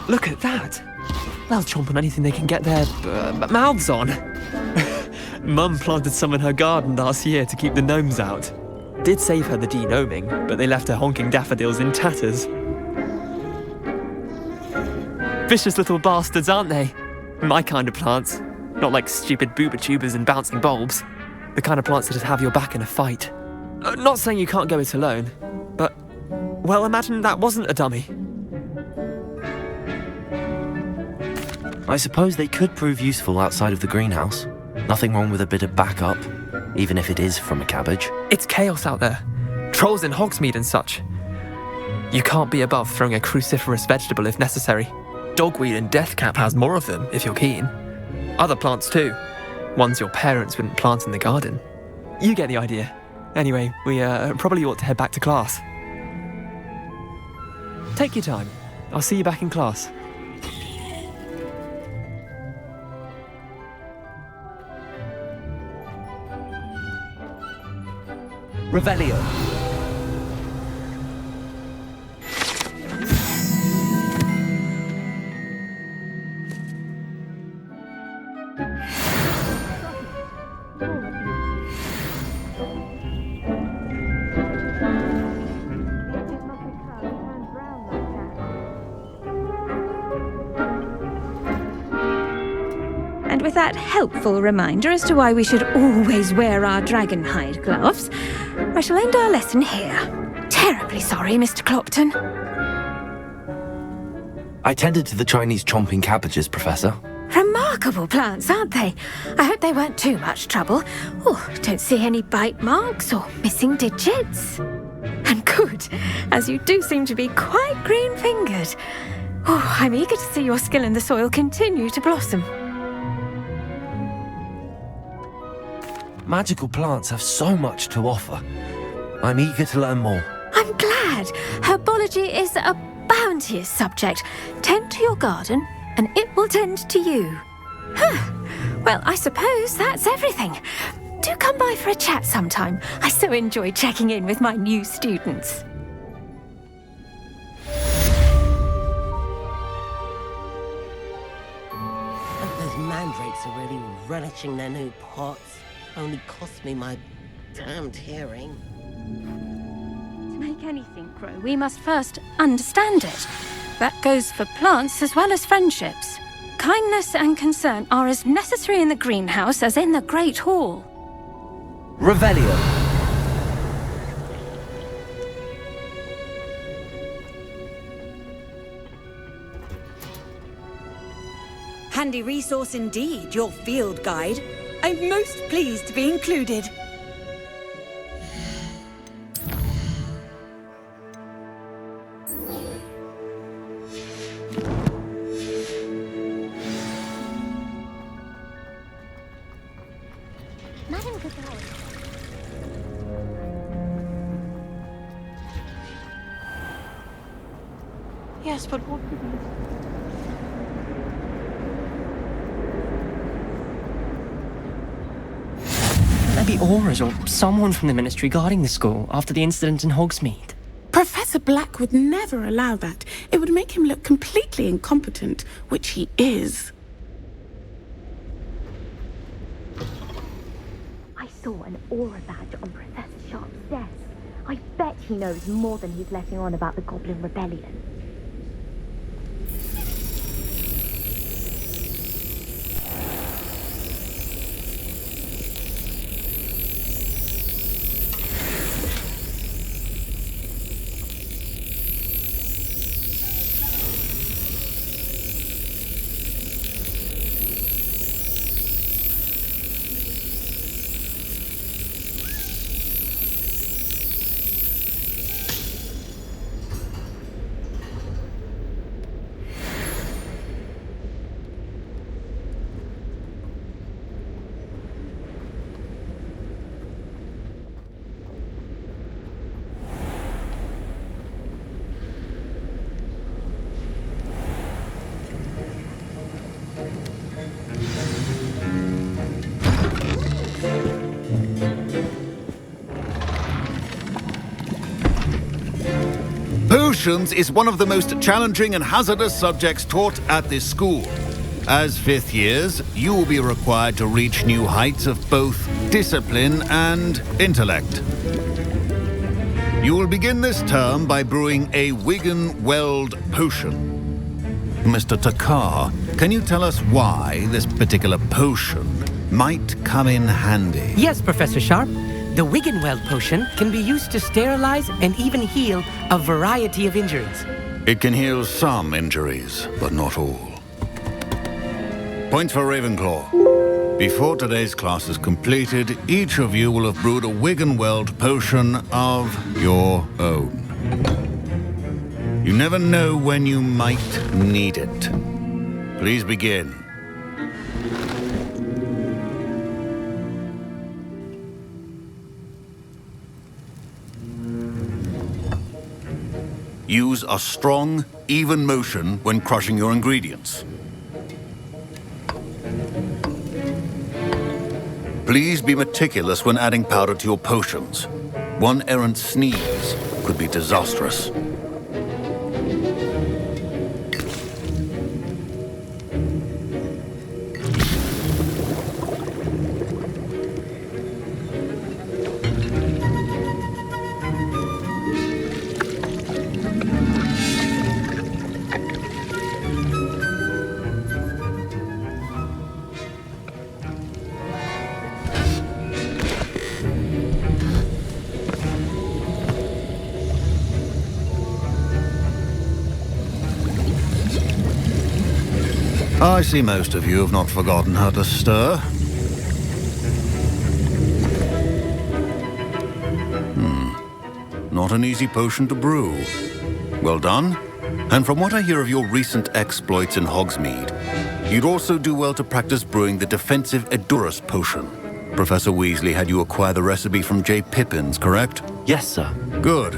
Look at that! They'll chomp on anything they can get their mouths on. Mum planted some in her garden last year to keep the gnomes out. Did save her the de-gnoming, but they left her honking daffodils in tatters. Vicious little bastards, aren't they? My kind of plants. Not like stupid booba tubers and bouncing bulbs. The kind of plants that'd have your back in a fight. Not saying you can't go it alone, but... Well, imagine that wasn't a dummy. I suppose they could prove useful outside of the greenhouse. Nothing wrong with a bit of backup, even if it is from a cabbage. It's chaos out there. Trolls in Hogsmeade and such. You can't be above throwing a cruciferous vegetable if necessary. Dogweed and deathcap has more of them, if you're keen. Other plants too. Ones your parents wouldn't plant in the garden. You get the idea. Anyway, we probably ought to head back to class. Take your time. I'll see you back in class. Revelio. And with that helpful reminder as to why we should always wear our dragon hide gloves, I shall end our lesson here. Terribly sorry, Mr. Clopton. I tended to the Chinese chomping cabbages, Professor. Remarkable plants, aren't they? I hope they weren't too much trouble. Oh, don't see any bite marks or missing digits. And good, as you do seem to be quite green-fingered. Oh, I'm eager to see your skill in the soil continue to blossom. Magical plants have so much to offer. I'm eager to learn more. I'm glad. Herbology is a bounteous subject. Tend to your garden, and it will tend to you. Well, I suppose that's everything. Do come by for a chat sometime. I so enjoy checking in with my new students. Those mandrakes are really relishing their new pots. Only cost me my damned hearing. To make anything grow, we must first understand it. That goes for plants as well as friendships. Kindness and concern are as necessary in the greenhouse as in the Great Hall. Revelio. Handy resource indeed, your field guide. I'm most pleased to be included. Madam Goodall. Yes, but what... There be auras or someone from the ministry guarding the school after the incident in Hogsmeade. Professor Black would never allow that. It would make him look completely incompetent, which he is. I saw an aura badge on Professor Sharp's desk. I bet he knows more than he's letting on about the Goblin Rebellion. Potions is one of the most challenging and hazardous subjects taught at this school. As fifth years, you will be required to reach new heights of both discipline and intellect. You will begin this term by brewing a Wiggenweld potion. Mr. Takar, can you tell us why this particular potion might come in handy? Yes, Professor Sharp. The Wiggenweld potion can be used to sterilize and even heal a variety of injuries. It can heal some injuries, but not all. Point for Ravenclaw. Before today's class is completed, each of you will have brewed a Wiggenweld potion of your own. You never know when you might need it. Please begin. Use a strong, even motion when crushing your ingredients. Please be meticulous when adding powder to your potions. One errant sneeze could be disastrous. I see most of you have not forgotten how to stir. Not an easy potion to brew. Well done. And from what I hear of your recent exploits in Hogsmeade, you'd also do well to practice brewing the defensive Edurus potion. Professor Weasley had you acquire the recipe from J. Pippins, correct? Yes, sir. Good.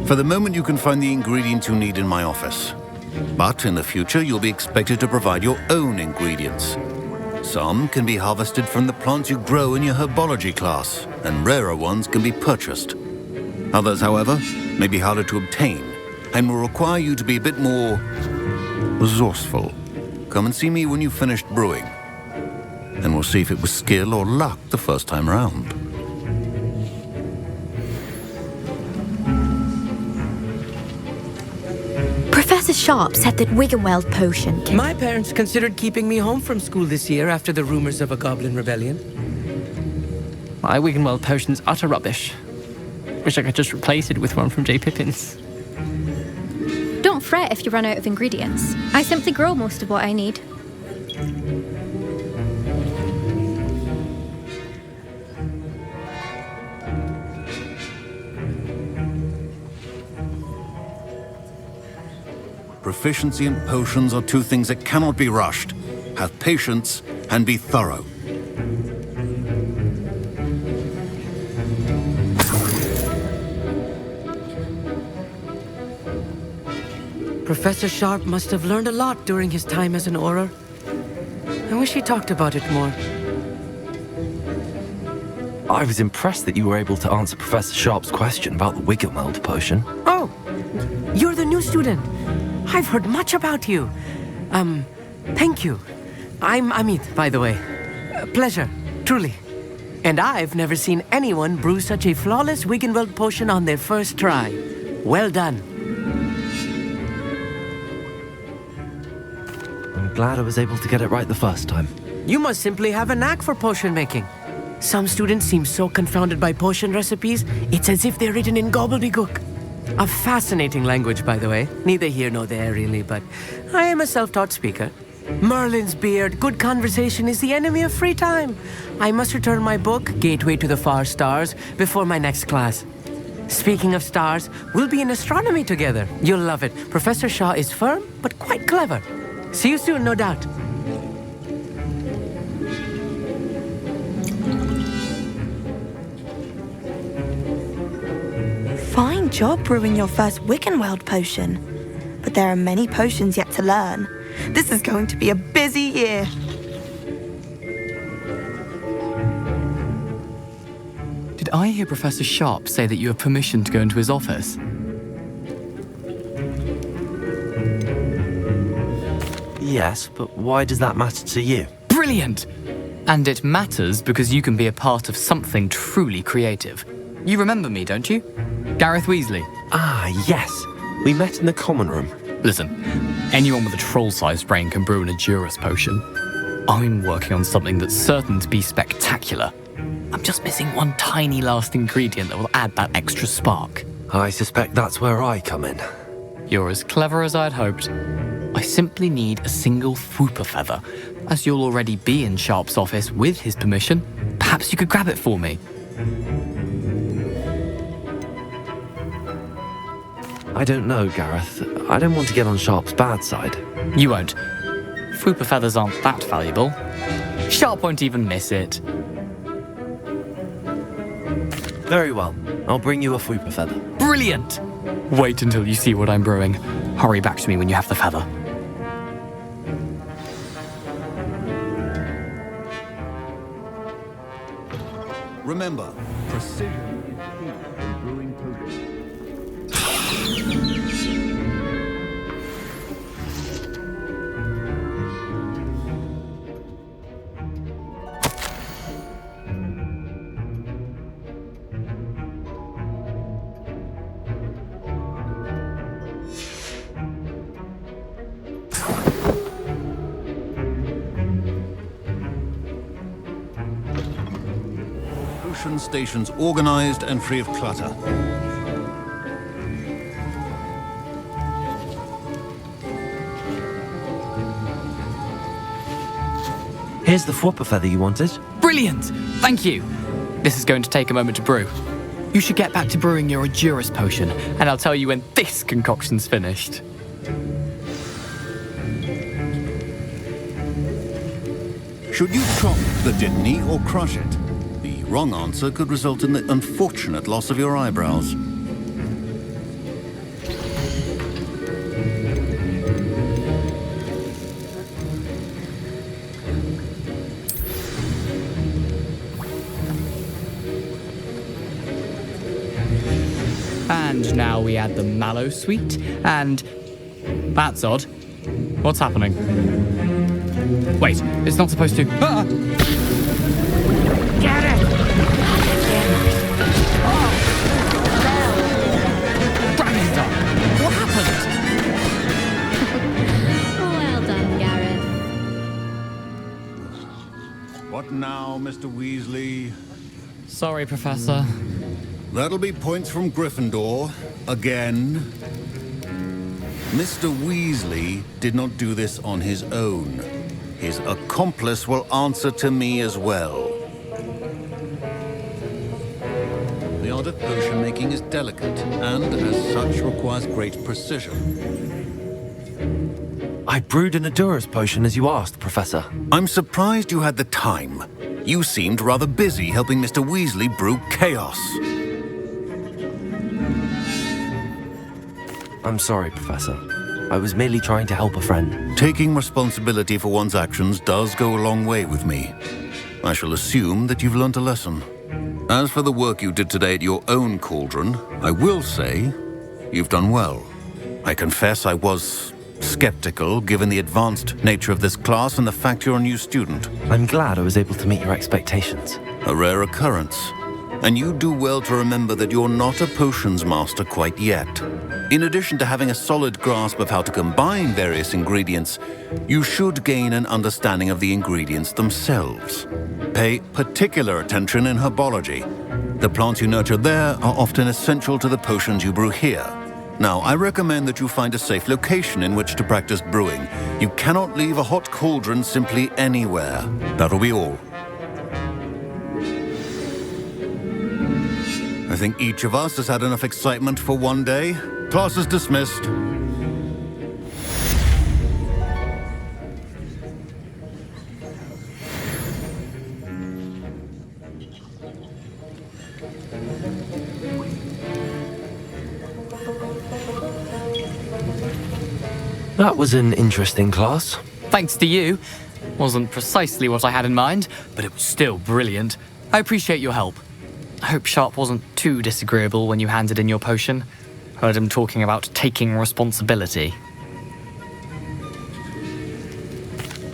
For the moment, you can find the ingredients you need in my office. But in the future, you'll be expected to provide your own ingredients. Some can be harvested from the plants you grow in your Herbology class, and rarer ones can be purchased. Others, however, may be harder to obtain, and will require you to be a bit more resourceful. Come and see me when you've finished brewing, and we'll see if it was skill or luck the first time round. Professor Sharp said that Wiggenweld potion can... My parents considered keeping me home from school this year after the rumors of a goblin rebellion. My Wiggenweld potion's utter rubbish. Wish I could just replace it with one from J. Pippin's. Don't fret if you run out of ingredients. I simply grow most of what I need. Proficiency and potions are two things that cannot be rushed. Have patience and be thorough. Professor Sharp must have learned a lot during his time as an Auror. I wish he talked about it more. I was impressed that you were able to answer Professor Sharp's question about the Wiggenweld potion. Oh, you're the new student. I've heard much about you. Thank you. I'm Amit, by the way. Pleasure, truly. And I've never seen anyone brew such a flawless Wiggenweld potion on their first try. Well done. I'm glad I was able to get it right the first time. You must simply have a knack for potion making. Some students seem so confounded by potion recipes, it's as if they're written in gobbledygook. A fascinating language, by the way. Neither here nor there, really, but I am a self-taught speaker. Merlin's beard, good conversation is the enemy of free time. I must return my book, Gateway to the Far Stars, before my next class. Speaking of stars, we'll be in astronomy together. You'll love it. Professor Shaw is firm, but quite clever. See you soon, no doubt. Fine job brewing your first Wiggenweld potion. But there are many potions yet to learn. This is going to be a busy year. Did I hear Professor Sharp say that you have permission to go into his office? Yes, but why does that matter to you? Brilliant! And it matters because you can be a part of something truly creative. You remember me, don't you? Gareth Weasley. Ah, yes. We met in the common room. Listen, anyone with a troll-sized brain can brew an Edurus potion. I'm working on something that's certain to be spectacular. I'm just missing one tiny last ingredient that will add that extra spark. I suspect that's where I come in. You're as clever as I'd hoped. I simply need a single Fwooper feather. As you'll already be in Sharp's office with his permission, perhaps you could grab it for me. I don't know, Gareth. I don't want to get on Sharp's bad side. You won't. Fwooper feathers aren't that valuable. Sharp won't even miss it. Very well. I'll bring you a Fwooper feather. Brilliant! Wait until you see what I'm brewing. Hurry back to me when you have the feather. Remember, precision is key in brewing potions. Potion stations organized and free of clutter. Here's the Fwooper feather you wanted. Brilliant! Thank you! This is going to take a moment to brew. You should get back to brewing your Edurus potion, and I'll tell you when this concoction's finished. Should you chop the Dittany or crush it? The wrong answer could result in the unfortunate loss of your eyebrows. And now we add the mallow sweet, and... That's odd. What's happening? Wait, it's not supposed to... Ah! Get it! Dragon's What happened? now, Mr. Weasley. Sorry, Professor. That'll be points from Gryffindor. Again. Mr. Weasley did not do this on his own. His accomplice will answer to me as well. The art of potion making is delicate, and as such requires great precision. I brewed an Adura's potion as you asked, Professor. I'm surprised you had the time. You seemed rather busy helping Mr. Weasley brew chaos. I'm sorry, Professor. I was merely trying to help a friend. Taking responsibility for one's actions does go a long way with me. I shall assume that you've learnt a lesson. As for the work you did today at your own cauldron, I will say you've done well. I confess I was skeptical given the advanced nature of this class and the fact you're a new student. I'm glad I was able to meet your expectations. A rare occurrence. And you do well to remember that you're not a potions master quite yet. In addition to having a solid grasp of how to combine various ingredients, you should gain an understanding of the ingredients themselves. Pay particular attention in herbology. The plants you nurture there are often essential to the potions you brew here. Now, I recommend that you find a safe location in which to practice brewing. You cannot leave a hot cauldron simply anywhere. That'll be all. I think each of us has had enough excitement for one day. Class is dismissed. That was an interesting class. Thanks to you. Wasn't precisely what I had in mind, but it was still brilliant. I appreciate your help. I hope Sharp wasn't too disagreeable when you handed in your potion. Heard him talking about taking responsibility.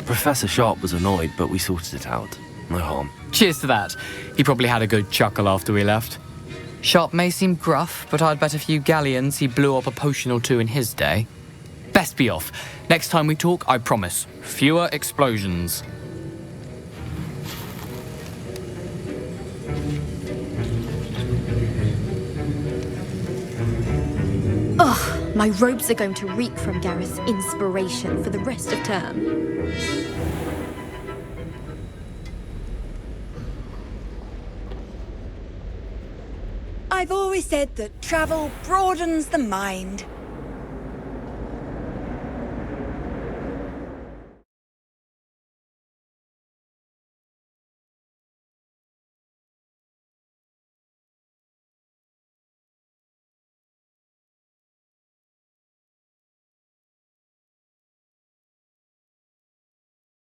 Professor Sharp was annoyed, but we sorted it out. No harm. Cheers to that. He probably had a good chuckle after we left. Sharp may seem gruff, but I'd bet a few galleons he blew up a potion or two in his day. Best be off. Next time we talk, I promise, fewer explosions. Ugh, my robes are going to reek from Gareth's inspiration for the rest of term. I've always said that travel broadens the mind.